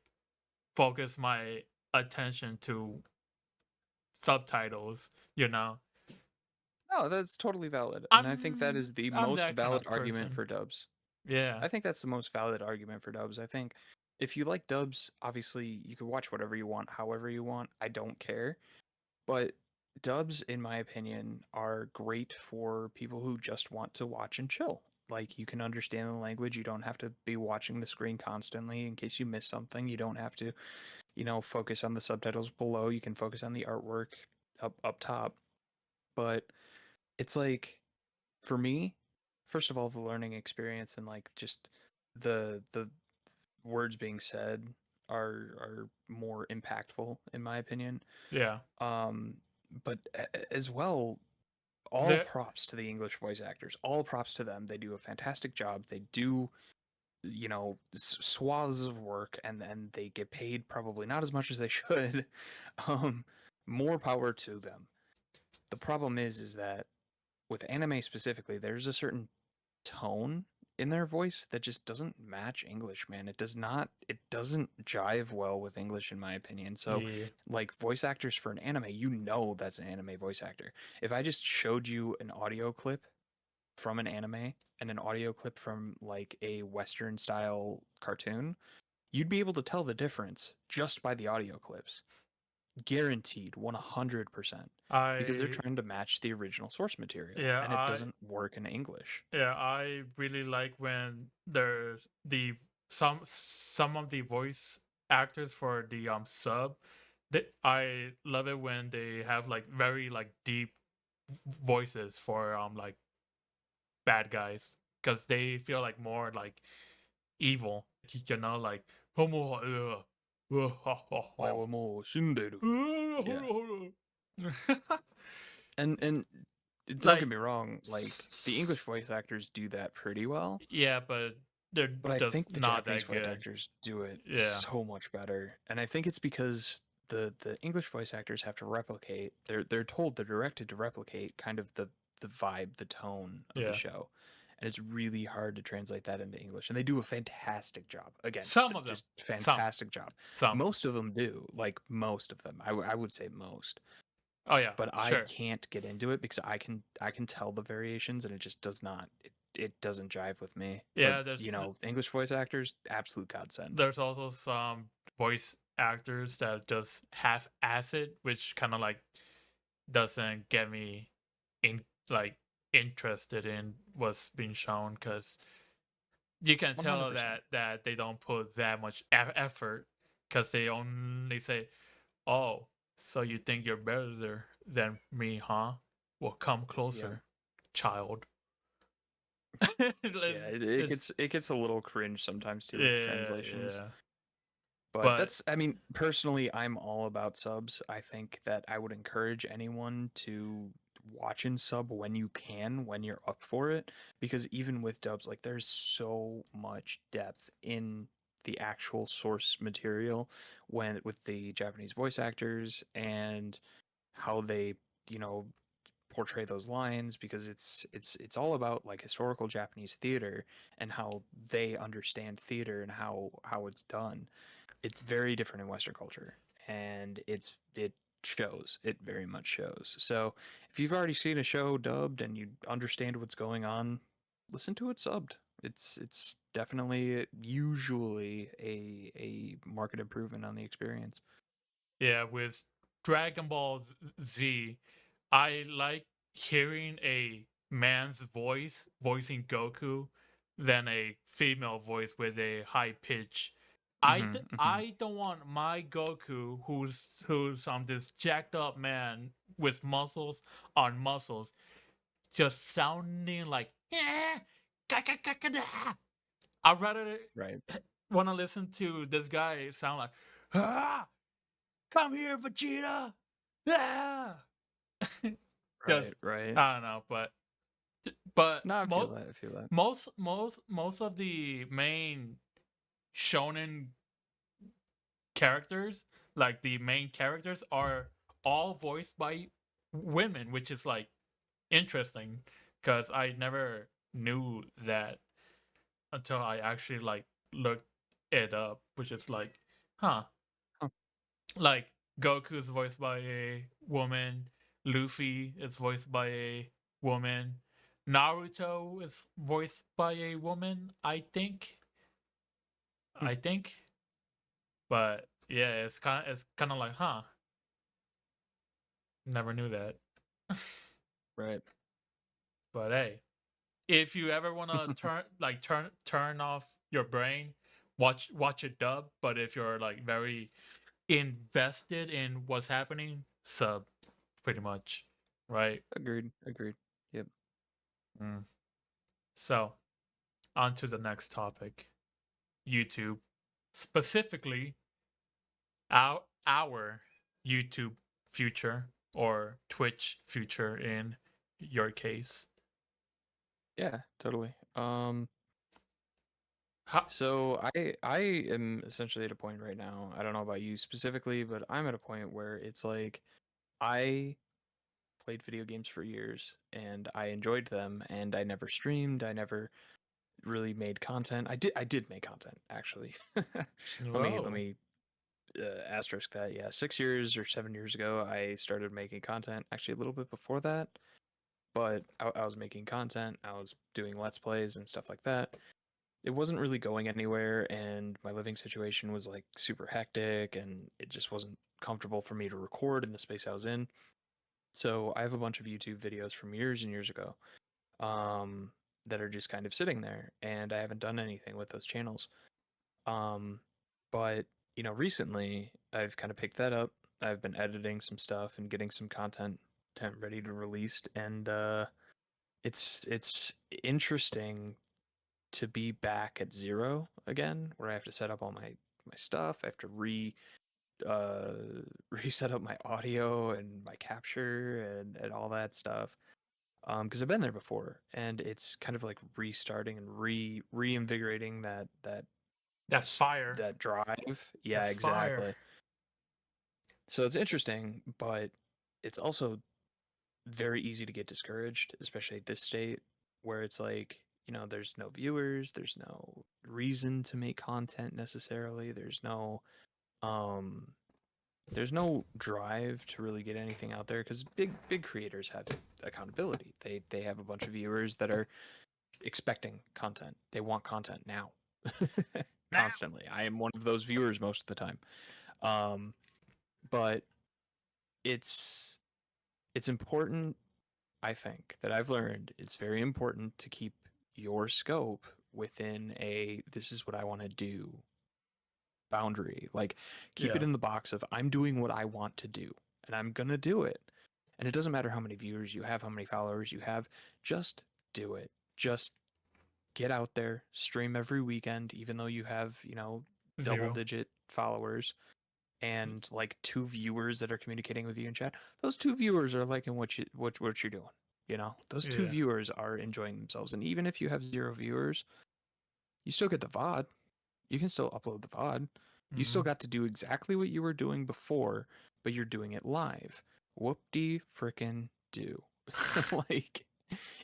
focus my attention to subtitles, you know. No, that's totally valid, and I think that I'm is the I'm most that kind valid of argument person. for dubs. Yeah. I think that's the most valid argument for dubs. I think if you like dubs, obviously you can watch whatever you want, however you want. I don't care. But dubs, in my opinion, are great for people who just want to watch and chill. Like you can understand the language. You don't have to be watching the screen constantly in case you miss something. You don't have to, focus on the subtitles below. You can focus on the artwork up top. But it's like for me, first of all, the learning experience and like just the words being said are more impactful in my opinion. Yeah. Um, but as well, all The props to the English voice actors. All props to them. They do a fantastic job. They do, swaths of work, and then they get paid probably not as much as they should. Um, more power to them. The problem is that with anime specifically, there's a certain tone in their voice that just doesn't match English, man. It doesn't jive well with English in my opinion. So, yeah. like voice actors for an anime, that's an anime voice actor. If I just showed you an audio clip from an anime and an audio clip from like a western style cartoon, you'd be able to tell the difference just by the audio clips. Guaranteed 100% because they're I trying to match the original source material yeah, and it I doesn't work in English. yeah, I really like when there's the some of the voice actors for the sub. I love it when they have like very like deep voices for like bad guys because they feel like more like evil. You know, like "Homo, ha, ha, ha." お前はもう死んでる. Yeah. And don't get Like, me wrong, like the English voice actors do that pretty well, yeah, but they're but I just think the not Japanese that voice good. actors do it Yeah, so much better. And I think it's because the English voice actors have to replicate. They're told, they're directed to replicate kind of the vibe, the tone of the yeah. show. And it's really hard to translate that into English. And they do a fantastic job. Again, Some of them, just some, fantastic job. some. Most of them do, like most of them. I would say most. Oh yeah, But I sure. can't get into it because I can tell the variations and it just does not it doesn't jive with me. But Yeah, English voice actors, absolute godsend. there's also some voice actors that just half acid, which kind of like doesn't get me in like interested in what's being shown because you can tell 100%. that they don't put that much effort because they only say, "Oh, so you think you're better than me, huh? Well, come Yeah. closer, child." Yeah, it It's, gets a little cringe sometimes too with the yeah, translations. yeah, But but that's, I mean, personally, I'm all about subs. I think that I would encourage anyone to watch in sub when you can, when you're up for it, because even with dubs, like there's so much depth in the actual source material when with the Japanese voice actors and how they, you know, portray those lines because it's all about like historical Japanese theater and how they understand theater and how it's done. It's very different in Western culture, and it shows. It very much shows. So if you've already seen a show dubbed and you understand what's going on, listen to it subbed. It's definitely usually a market improvement on the experience. yeah, with Dragon Ball Z, I like hearing a man's voice voicing Goku than a female voice with a high pitch. Hmm. I don't want my Goku who's this jacked up man with muscles on muscles just sounding like I'd rather Right, want to listen to this guy sound like ah, come here, Vegeta. Ah! right, Just right. I don't know, but No, I feel that. I feel that. most of the main shonen characters, like the main characters, are all voiced by women, which is like interesting because I never knew that until I actually like looked it up, which is like, huh, Huh. like Goku's voiced by a woman, Luffy is voiced by a woman, Naruto is voiced by a woman, I think. Hmm. I think. But yeah, it's kind of like, huh, never knew that. Right. But hey, if you ever want to turn off your brain, watch it dub, but if you're like very invested in what's happening, sub pretty much, right? Agreed. Agreed. Yep. Mm. So, on to the next topic. YouTube, specifically our YouTube future or Twitch future in your case. Yeah, totally. How, So I am essentially at a point right now. I don't know about you specifically, but I'm at a point where it's like I played video games for years and I enjoyed them and I never streamed, I never really made content. I did make content actually. whoa. Let me asterisk that. Yeah, 6 years or 7 years ago I started making content. Actually a little bit before that, but I was making content. I was doing let's plays and stuff like that. It wasn't really going anywhere, and my living situation was like super hectic and it just wasn't comfortable for me to record in the space I was in. So I have a bunch of YouTube videos from years and years ago um that are just kind of sitting there and I haven't done anything with those channels. Um but recently I've kind of picked that up. I've been editing some stuff and getting some content ready to release, and it's interesting to be back at zero again, where I have to set up all my stuff. I have to uh reset up my audio and my capture and all that stuff. Because I've been there before, and it's kind of like restarting and reinvigorating That fire. that drive. That Yeah, fire. exactly. So it's interesting, but it's also very easy to get discouraged, especially at this state where it's like, there's no viewers, there's no reason to make content necessarily, um there's no drive to really get anything out there because big creators have accountability. They have a bunch of viewers that are expecting content. They want content now. Now. Constantly. I am one of those viewers most of the time. Um but it's it's important, I think, that I've learned it's very important to keep your scope within a this is what I want to do boundary. Like, keep it Yeah. in the box of I'm doing what I want to do and I'm going to do it. And it doesn't matter how many viewers you have, how many followers you have, just do it. Just get out there, stream every weekend, even though you have, double 0. digit followers and like two viewers that are communicating with you in chat. Those two viewers are liking what you're doing. Those two Yeah. viewers are enjoying themselves. And even if you have zero viewers, you still get the VOD. You can still upload the VOD. You still Mhm. got to do exactly what you were doing before, but you're doing it live. Whoop de frickin' do. Like,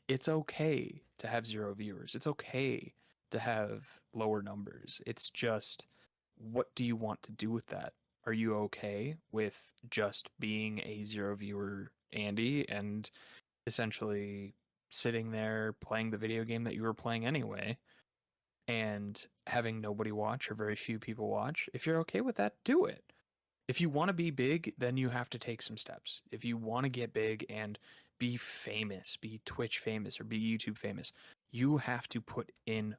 it's okay to have zero viewers. It's okay to have lower numbers. It's just, what do you want to do with that? Are you okay with just being a zero viewer Andy and essentially sitting there playing the video game that you were playing anyway and having nobody watch or very few people watch? If you're okay with that, do it. If you want to be big, then you have to take some steps. If you want to get big and be famous, be Twitch famous or be YouTube famous, you have to put in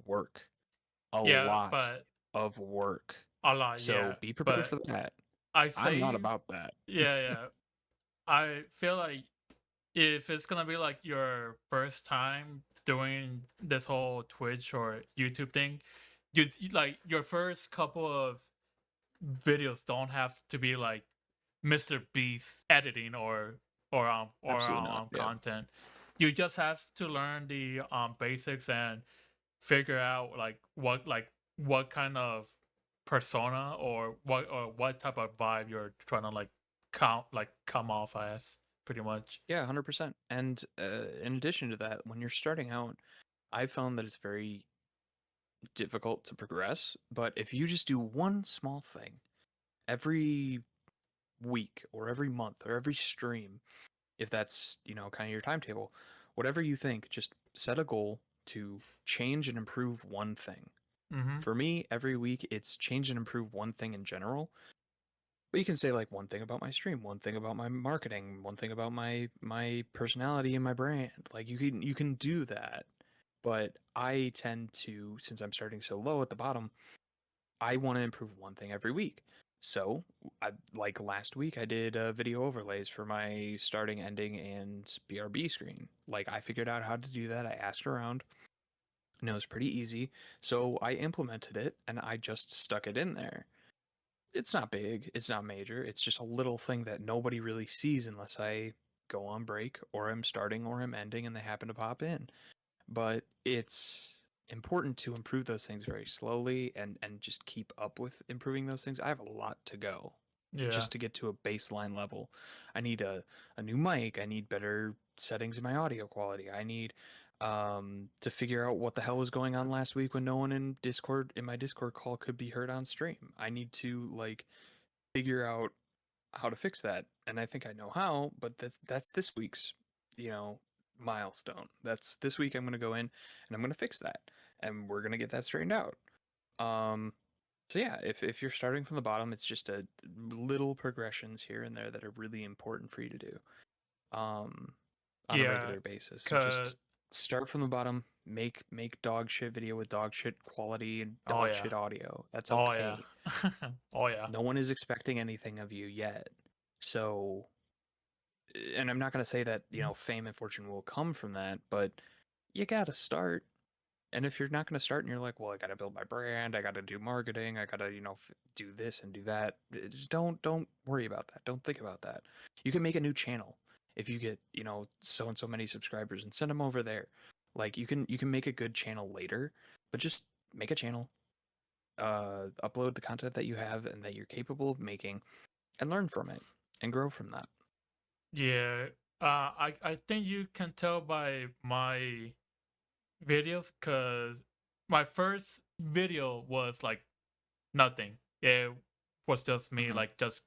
work, a Yeah, lot but of work. a lot, So yeah. be prepared But for that. I I'm not say, about that. yeah, yeah. I feel like if it's gonna be like your first time doing this whole Twitch or YouTube thing, like your first couple of videos don't have to be like Mr. Beast editing or Absolutely not. Yeah. content. You just have to learn the basics and figure out what kind of persona or what type of vibe you're trying to come off as pretty much. Yeah, 100%. And in addition to that, when you're starting out, I found that it's very difficult to progress. But if you just do one small thing every week or every month or every stream, if that's, kind of your timetable, whatever you think, just set a goal to change and improve one thing. Mm-hmm. For me, every week it's change and improve one thing in general. But you can say like one thing about my stream, one thing about my marketing, one thing about my personality and my brand. Like you can do that. But I tend to, since I'm starting so low at the bottom, I want to improve one thing every week. So, like last week, I did video overlays for my starting, ending, and BRB screen. Like, I figured out how to do that. I asked around, and it was pretty easy. So, I implemented it and I just stuck it in there. It's not big, it's not major. It's just a little thing that nobody really sees unless I go on break or I'm starting or I'm ending and they happen to pop in. But it's important to improve those things very slowly and just keep up with improving those things. I have a lot to go Yeah. just to get to a baseline level. I need a new mic. I need better settings in my audio quality. I need to figure out what the hell was going on last week when no one in my Discord call could be heard on stream. I need to like figure out how to fix that, and I think I know how, but that's this week's, you know, milestone. That's this week. I'm gonna go in and I'm gonna fix that, and we're gonna get that straightened out. Um, so yeah, if you're starting from the bottom, it's just a little progressions here and there that are really important for you to do, um, on a Yeah. regular basis, and Cause just start from the bottom. Make dog shit video with dog shit quality and oh dog yeah. shit audio. That's Oh yeah. okay. Oh yeah. No one is expecting anything of you yet. So and I'm not going to say that, fame and fortune will come from that, but you got to start. And if you're not going to start and you're like, well, I got to build my brand, I got to do marketing, I got to, do this and do that, just don't worry about that. Don't think about that. You can make a new channel if you get, so and so many subscribers and send them over there. Like you can make a good channel later, but just make a channel, upload the content that you have and that you're capable of making and learn from it and grow from that. Yeah, I think you can tell by my videos because my first video was like nothing. It was just me Hmm. like just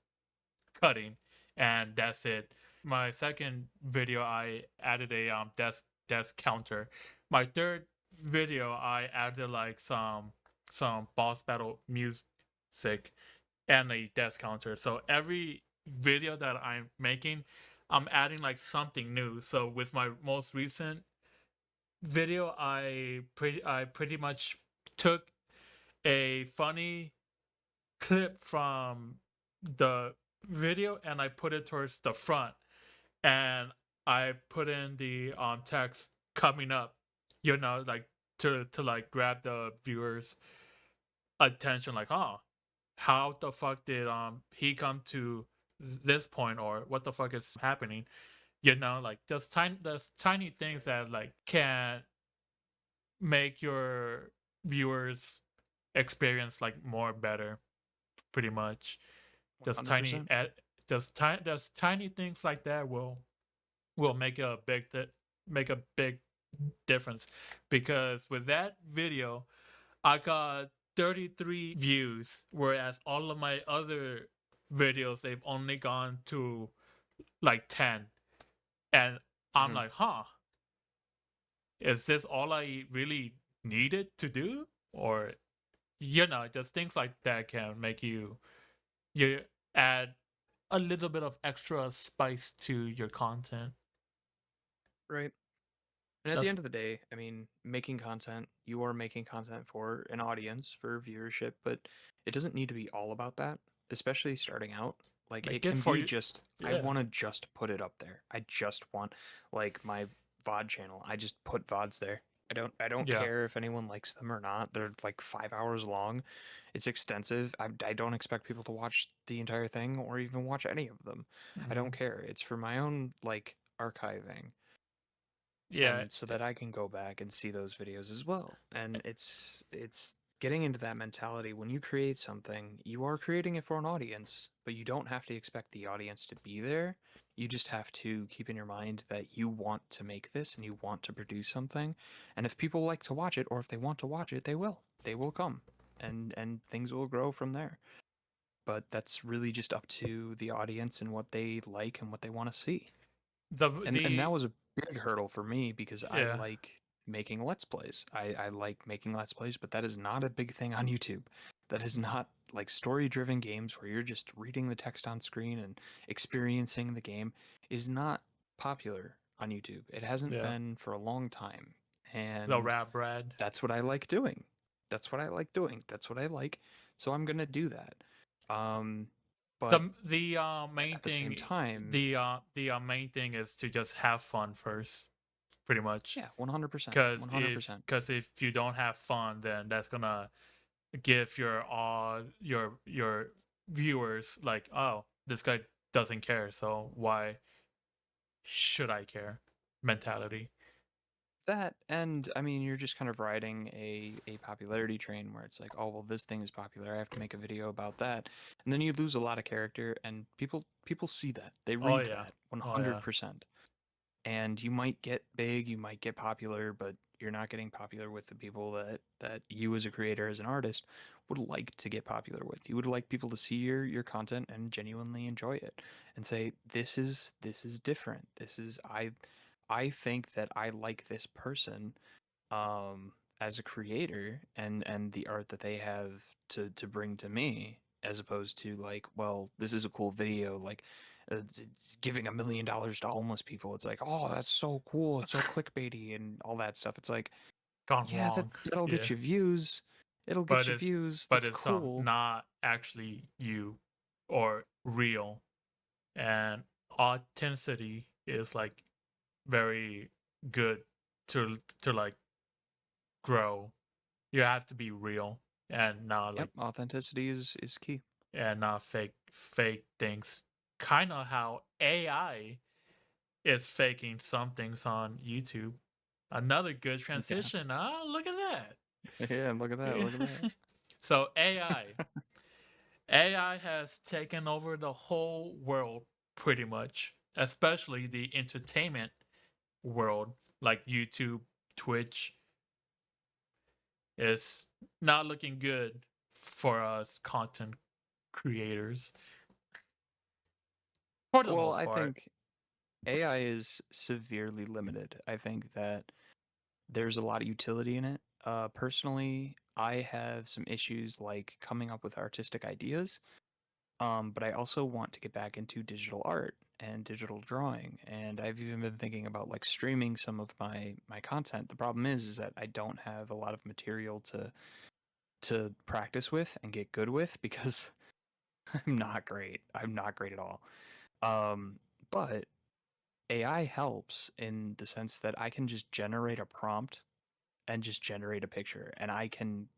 cutting, and that's it. My second video, I added a desk counter. My third video, I added like some boss battle music and a desk counter. So every video that I'm making, I'm adding like something new. So with my most recent video, I pretty much took a funny clip from the video and I put it towards the front and I put in the text coming up, like to like grab the viewers attention, like, oh, how the fuck did he come to this point, or what the fuck is happening? Like just tiny, there's tiny things that like can make your viewers experience like more better, pretty much. Just tiny 100%. just tiny things like that will make a big difference, because with that video I got 33 views, whereas all of my other videos they've only gone to like 10. And I'm Hmm. like, huh, is this all I really needed to do? Or just things like that can make you add a little bit of extra spice to your content. Right. And at the That's end of the day, I mean, making content, you are making content for an audience, for viewership, but it doesn't need to be all about that, especially starting out. Like, it make it can for be you. just, I Yeah. want to just put it up there. I just want, like, my VOD channel. I just put VODs there. I don't Yeah. care if anyone likes them or not. They're like 5 hours long. It's extensive. I don't expect people to watch the entire thing or even watch any of them. I don't Mhm. care. It's for my own, like, archiving Yeah. and so that I can go back and see those videos as well. And it's getting into that mentality. When you create something, you are creating it for an audience, but you don't have to expect the audience to be there. You just have to keep in your mind that you want to make this and you want to produce something. And if people like to watch it or if they want to watch it, they will. They will come. And things will grow from there. But that's really just up to the audience and what they like and what they want to see. And that The was a big hurdle for me because I yeah. like making let's plays. I like making let's plays, but that is not a big thing on YouTube. That is not like story driven games where you're just reading the text on screen and experiencing the game is not popular on YouTube. It hasn't Yeah. been for a long time. The And rap bread. that's what I like doing. That's what I like doing. That's what I like. So I'm gonna do that. Um, but The main at the same thing time, the main thing is to just have fun first, pretty much. yeah, 100%. Because if 100%. because if you don't have fun, then that's gonna give your viewers like, oh, this guy doesn't care, so why should I care? Mentality. That and I mean you're just kind of riding a popularity train where it's like, oh well this thing is popular, I have to make a video about that. And then you lose a lot of character and people see that. They Oh read yeah. that Oh yeah. 100%. And you might get big, you might get popular, but you're not getting popular with the people that you as a creator, as an artist, would like to get popular with. You would like people to see your content and genuinely enjoy it and say, this is different. This is I think that I like this person as a creator and the art that they have to bring to me as opposed to like, well, this is a cool video like giving $1 million to homeless people. It's like, oh, that's so cool, it's so clickbaity and all that stuff. It's like, Gone yeah, wrong. that'll get Yeah. you views, it'll get But you it's views, but that's it's cool. not actually you or real. And authenticity is like very good to like grow. You have to be real and not Yep, like authenticity is key. and not fake things. Kind of how AI is faking some things on YouTube. Another good Yeah. transition. Ah, look at Yeah, look at that. that. Look at that. So AI. AI has taken over the whole world pretty much, especially the entertainment world, like YouTube, Twitch, is not looking good for us content creators for the Well, most I part. think AI is severely limited. I think that there's a lot of utility in it. Personally, I have some issues like coming up with artistic ideas. But I also want to get back into digital art and digital drawing, and I've even been thinking about like streaming some of my content. The problem is that I don't have a lot of material to practice with and get good with because I'm not great. I'm not great at all. Um, but AI helps in the sense that I can just generate a prompt and just generate a picture, and I can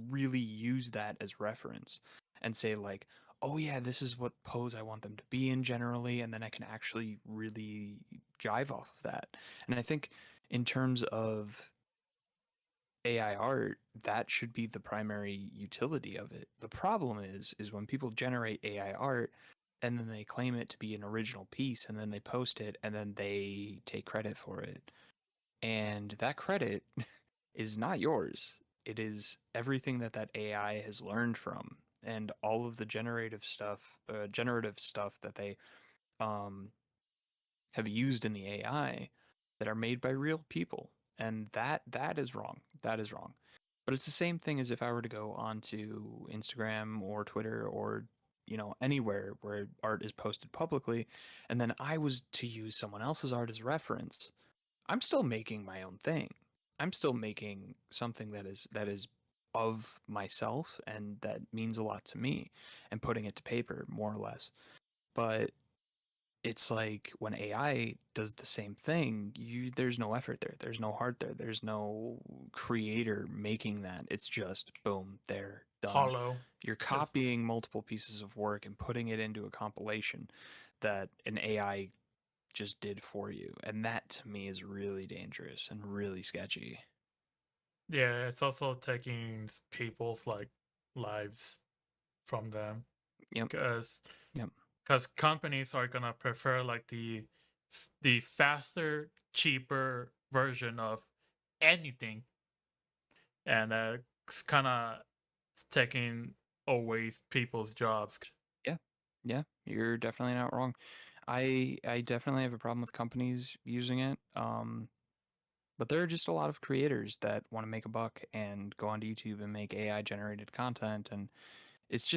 really use that as reference and say like, oh yeah, this is what pose I want them to be in generally, and then I can actually really jive off of that. And I think in terms of AI art, that should be the primary utility of it. The problem is when people generate AI art and then they claim it to be an original piece and then they post it and then they take credit for it. And that credit is not yours. It is everything that that AI has learned from, and all of the generative stuff that they um, have used in the AI that are made by real people, and that is wrong. That is wrong. But it's the same thing as if I were to go onto Instagram or Twitter or anywhere where art is posted publicly, and then I was to use someone else's art as reference. I'm still making my own thing. I'm still making something that is of myself and that means a lot to me and putting it to paper more or less. But it's like when AI does the same thing, there's no effort there. There's no heart there. There's no creator making that. It's just boom, there, done. Hollow. You're Just copying multiple pieces of work and putting it into a compilation that an AI just did for you. And that to me is really dangerous and really sketchy. yeah, it's also taking people's like lives from them Yep. because Yep. companies are gonna prefer like the faster, cheaper version of anything, and it's kind of taking away people's jobs. Yeah. Yeah. You're definitely not wrong. I definitely have a problem with companies using it. But there are just a lot of creators that want to make a buck and go onto YouTube and make AI generated content, and it's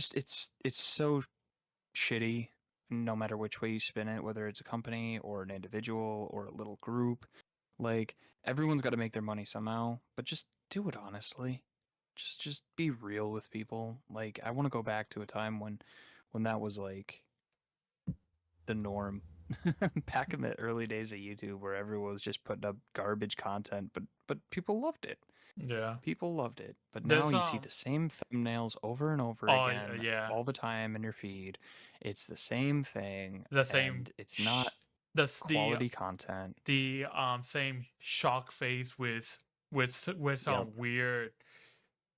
so shitty no matter which way you spin it, whether it's a company or an individual or a little group. Like everyone's got to make their money somehow, but just do it honestly. Just be real with people. Like I want to go back to a time when that was like the norm. Back in the early days of YouTube where everyone was just putting up garbage content, but people loved it. Yeah, People loved it. But now there's you see the same thumbnails over and over oh again yeah, all the time in your feed. It's the same thing the same and it's not that's quality content. the same shock face with Yep. some weird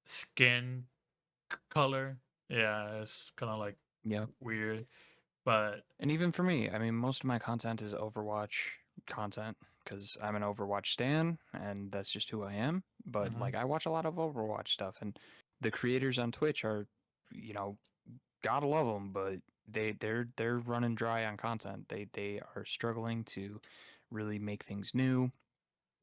skin color. Yeah, it's kind of like Yep. weird, but And even for me, I mean, most of my content is Overwatch content because I'm an Overwatch stan and that's just who I am. But mhm. like, I watch a lot of Overwatch stuff, and the creators on Twitch are, you know, gotta love them, but they're running dry on content. They are struggling to really make things new,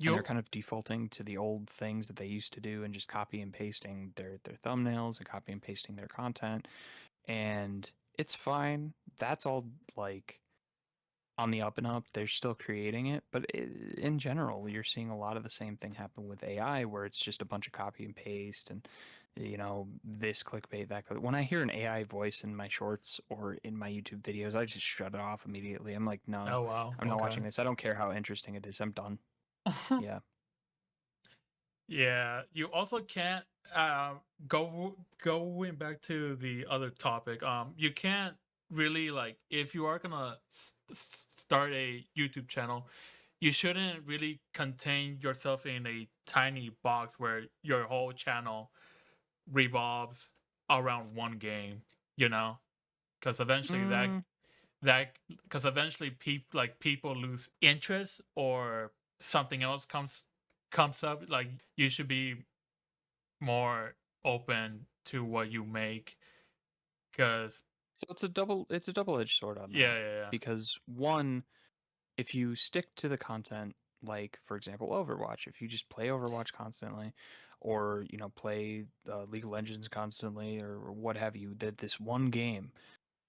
and they're you kind of defaulting to the old things that they used to do and just copy and pasting their thumbnails and copy and pasting their content, and it's fine. That's all like on the up and up. They're still creating it, but in general, you're seeing a lot of the same thing happen with AI, where it's just a bunch of copy and paste, and this clickbait, that when I hear an AI voice in my shorts or in my YouTube videos, I just shut it off immediately. I'm like, no, Oh wow. I'm not Okay. watching this. I don't care how interesting it is. I'm done. Yeah. Yeah, you also can't going back to the other topic. You can't really like if you are gonna start a YouTube channel, you shouldn't really contain yourself in a tiny box where your whole channel revolves around one game. You know, because eventually Mm, people lose interest or something else comes up. Like you should be more open to what you make because so it's a double-edged sword on yeah, that yeah, yeah, because one, if you stick to the content, like for example Overwatch, if you just play Overwatch constantly, or play League of Legends constantly, or what have you, that this one game.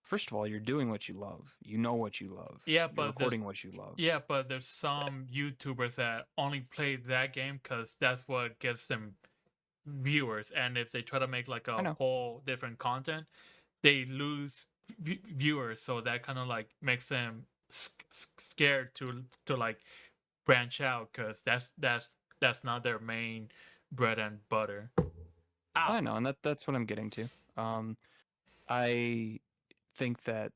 First of all, you're doing what you love. You know what you love. yeah, You're recording what you love. but there's some YouTubers that only play that game because that's what gets them viewers, and if they try to make like I a know. whole different content, they lose viewers, so that kind of like makes them scared to like branch out because that's not their main bread and butter. I Ow. know, and that's what I'm getting to. I think that,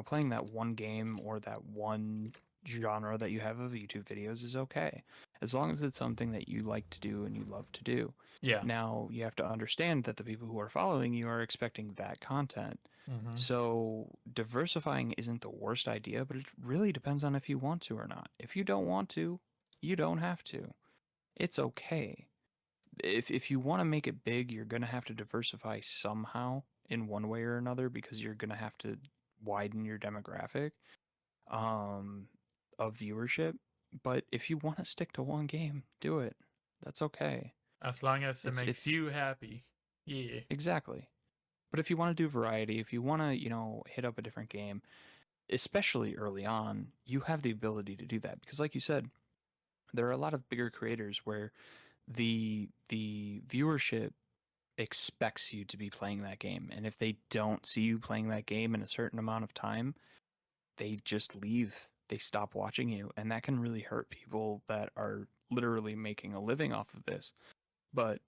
playing that one game or that one genre that you have of YouTube videos is okay, as long as it's something that you like to do and you love to do. Yeah. Now, you have to understand that the people who are following you are expecting that content. Hmm. So, diversifying isn't the worst idea, but it really depends on if you want to or not. If you don't want to, you don't have to. It's okay. If you want to make it big, you're going to have to diversify somehow in one way or another because you're going to have to widen your demographic um of viewership. But if you want to stick to one game, do it. That's okay. As long as it makes It's you happy. Yeah. exactly. But if you want to do variety, if you want to, hit up a different game, especially early on, you have the ability to do that because like you said, there are a lot of bigger creators where the viewership expects you to be playing that game. And if they don't see you playing that game in a certain amount of time, they just leave. They stop watching you. And that can really hurt people that are literally making a living off of this. But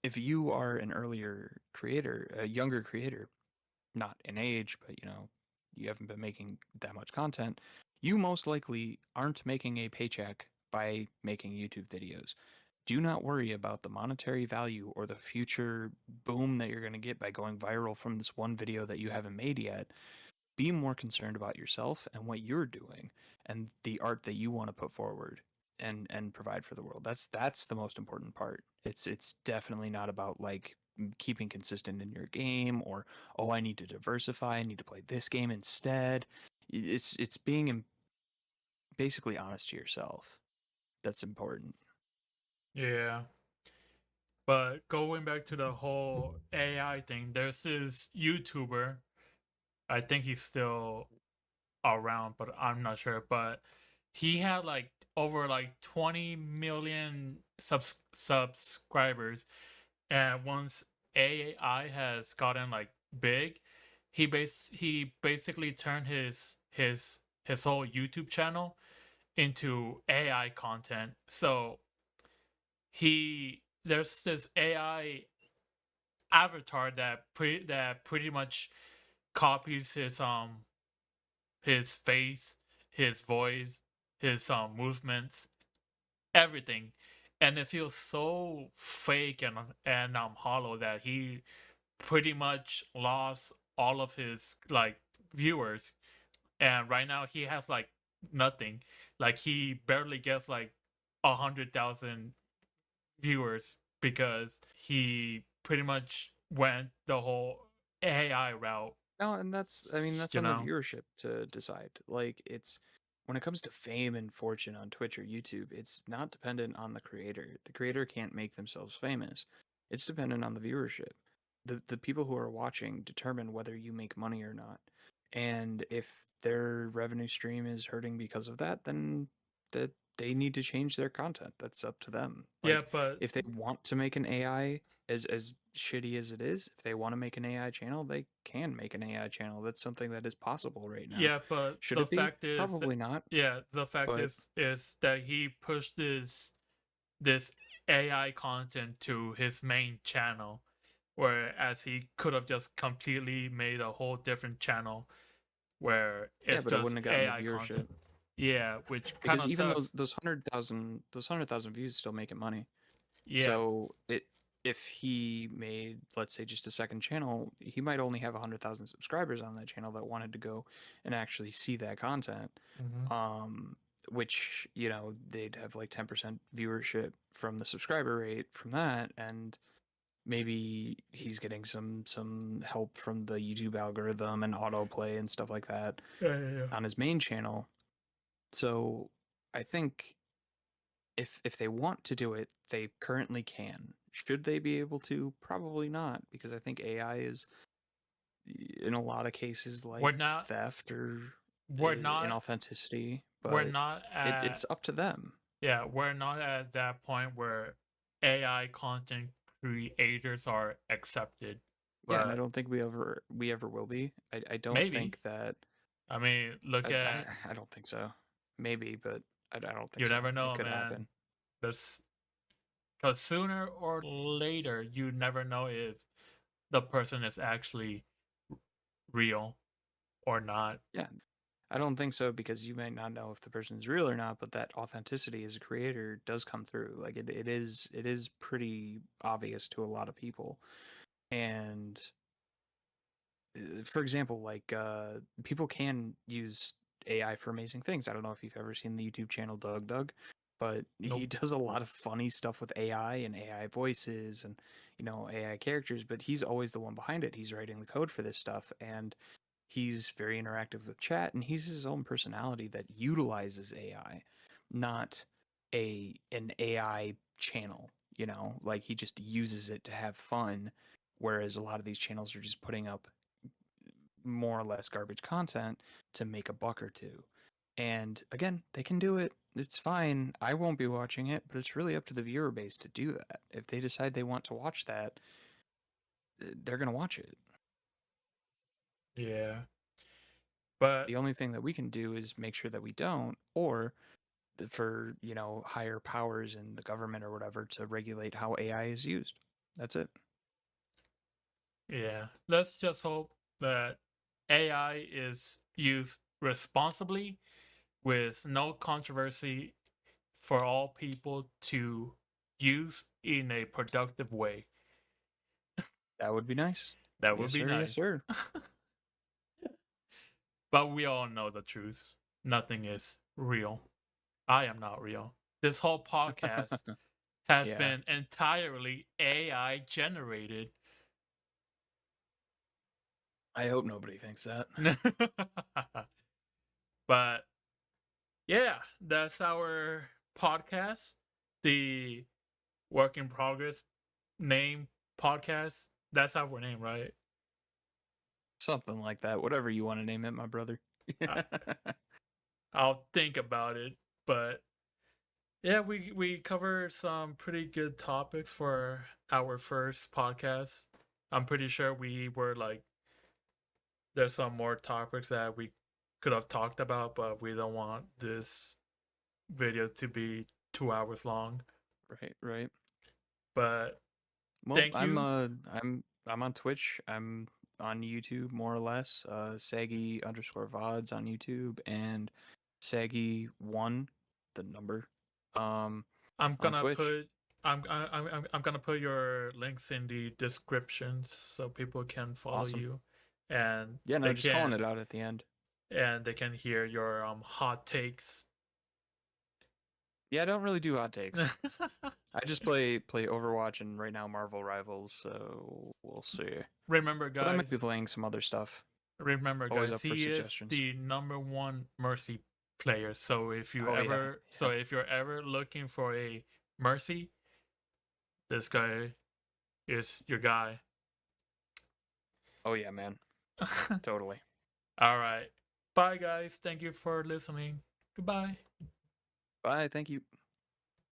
if you are an earlier creator, a younger creator, not in age, but you haven't been making that much content, you most likely aren't making a paycheck by making YouTube videos. Do not worry about the monetary value or the future boom that you're going to get by going viral from this one video that you haven't made yet. Be more concerned about yourself and what you're doing and the art that you want to put forward and provide for the world. That's the most important part. It's definitely not about like keeping consistent in your game or oh I need to diversify, I need to play this game instead. It's being basically honest to yourself. That's important. Yeah. But going back to the whole AI thing, there's this YouTuber. I think he's still around, but I'm not sure. But he had like over like 20 million subscribers, and once AI has gotten like big, he basically turned his whole YouTube channel into AI content. So he there's this AI avatar that pretty much copies his face, his voice, his movements, everything, and it feels so fake and hollow that he pretty much lost all of his like viewers, and right now he has like nothing. Like he barely gets like 100,000 viewers because he pretty much went the whole AI route, No, and I mean, that's you on the know? viewership to decide. Like, it's when it comes to fame and fortune on Twitch or YouTube, it's not dependent on the creator. The creator can't make themselves famous. It's dependent on the viewership. The people who are watching determine whether you make money or not. And if their revenue stream is hurting because of that, then they need to change their content. That's up to them. Yeah, Like but if they want to make an AI as shitty as it is, if they want to make an AI channel, they can make an AI channel. That's something that is possible right now. yeah, but Should the it be? fact is that Probably not. yeah, the fact But is that he pushed this AI content to his main channel, whereas he could have just completely made a whole different channel where yeah, it's but it just wouldn't have gotten the AI viewership content. Yeah, which kind because of even sucks. those 100,000 views still making money. Yeah. So if he made, let's say, just a second channel, he might only have 100,000 subscribers on that channel that wanted to go and actually see that content. Hmm. Um, which they'd have like 10% viewership from the subscriber rate from that, and maybe he's getting some help from the YouTube algorithm and autoplay and stuff like that Yeah, yeah, yeah. on his main channel. So I think if they want to do it, they currently can. Should they be able to? Probably not, because I think AI is in a lot of cases like We're not theft or we're not inauthenticity, we're but not it's at up to them. yeah, we're not at that point where AI content creators are accepted. Yeah, and I But don't think we ever will be. I don't maybe. think that I mean, look at I don't think so. Maybe, but I don't think you so. never It know, could man. happen. This because sooner or later you never know if the person is actually real or not. Yeah, I don't think so because you might not know if the person's real or not, but that authenticity as a creator does come through. Like it is pretty obvious to a lot of people. And for example, like people can use AI for amazing things. I don't know if you've ever seen the YouTube channel Doug, but he Nope. does a lot of funny stuff with AI and AI voices and AI characters, but he's always the one behind it. He's writing the code for this stuff, and he's very interactive with chat, and he's his own personality that utilizes AI, not an AI channel, like he just uses it to have fun, whereas a lot of these channels are just putting up more or less garbage content to make a buck or two. And again, they can do it. It's fine. I won't be watching it, but it's really up to the viewer base to do that. If they decide they want to watch that, they're going to watch it. Yeah. But The only thing that we can do is make sure that we don't, or for higher powers in the government or whatever to regulate how AI is used. That's it. yeah, let's just hope that AI is used responsibly with no controversy for all people to use in a productive way. That would be nice. That would Yes, be sir. Yes, nice. sir. But we all know the truth. Nothing is real. I am not real. This whole podcast has Yeah. been entirely AI generated. I hope nobody thinks that. But yeah, that's our podcast. The work in progress name podcast. That's our name, right? Something like that. Whatever you want to name it, my brother. I, I'll think about it. But yeah, we covered some pretty good topics for our first podcast. I'm pretty sure we were like there's some more topics that we could have talked about, but we don't want this video to be 2 hours long. Right, right. But Well, thank I'm you. uh I'm on Twitch. I'm on YouTube more or less. Saggy underscore VODs on YouTube and Saggy1, the number, um, I'm on gonna Twitch. put I'm gonna put your links in the descriptions so people can follow Awesome. you, and Yeah, no, they just calling it can out at the end. hear your hot takes. Yeah, I don't really do hot takes. I just play Overwatch and right now Marvel Rivals, so we'll see. remember, But I might be guys. playing some other stuff. Remember, Always guys. up for He is suggestions. the number one mercy player. So Oh yeah, yeah. if you're ever looking for a mercy, this guy is your guy. Oh yeah, man. Totally. All right. Bye, guys. Thank you for listening. Goodbye. Bye. Thank you.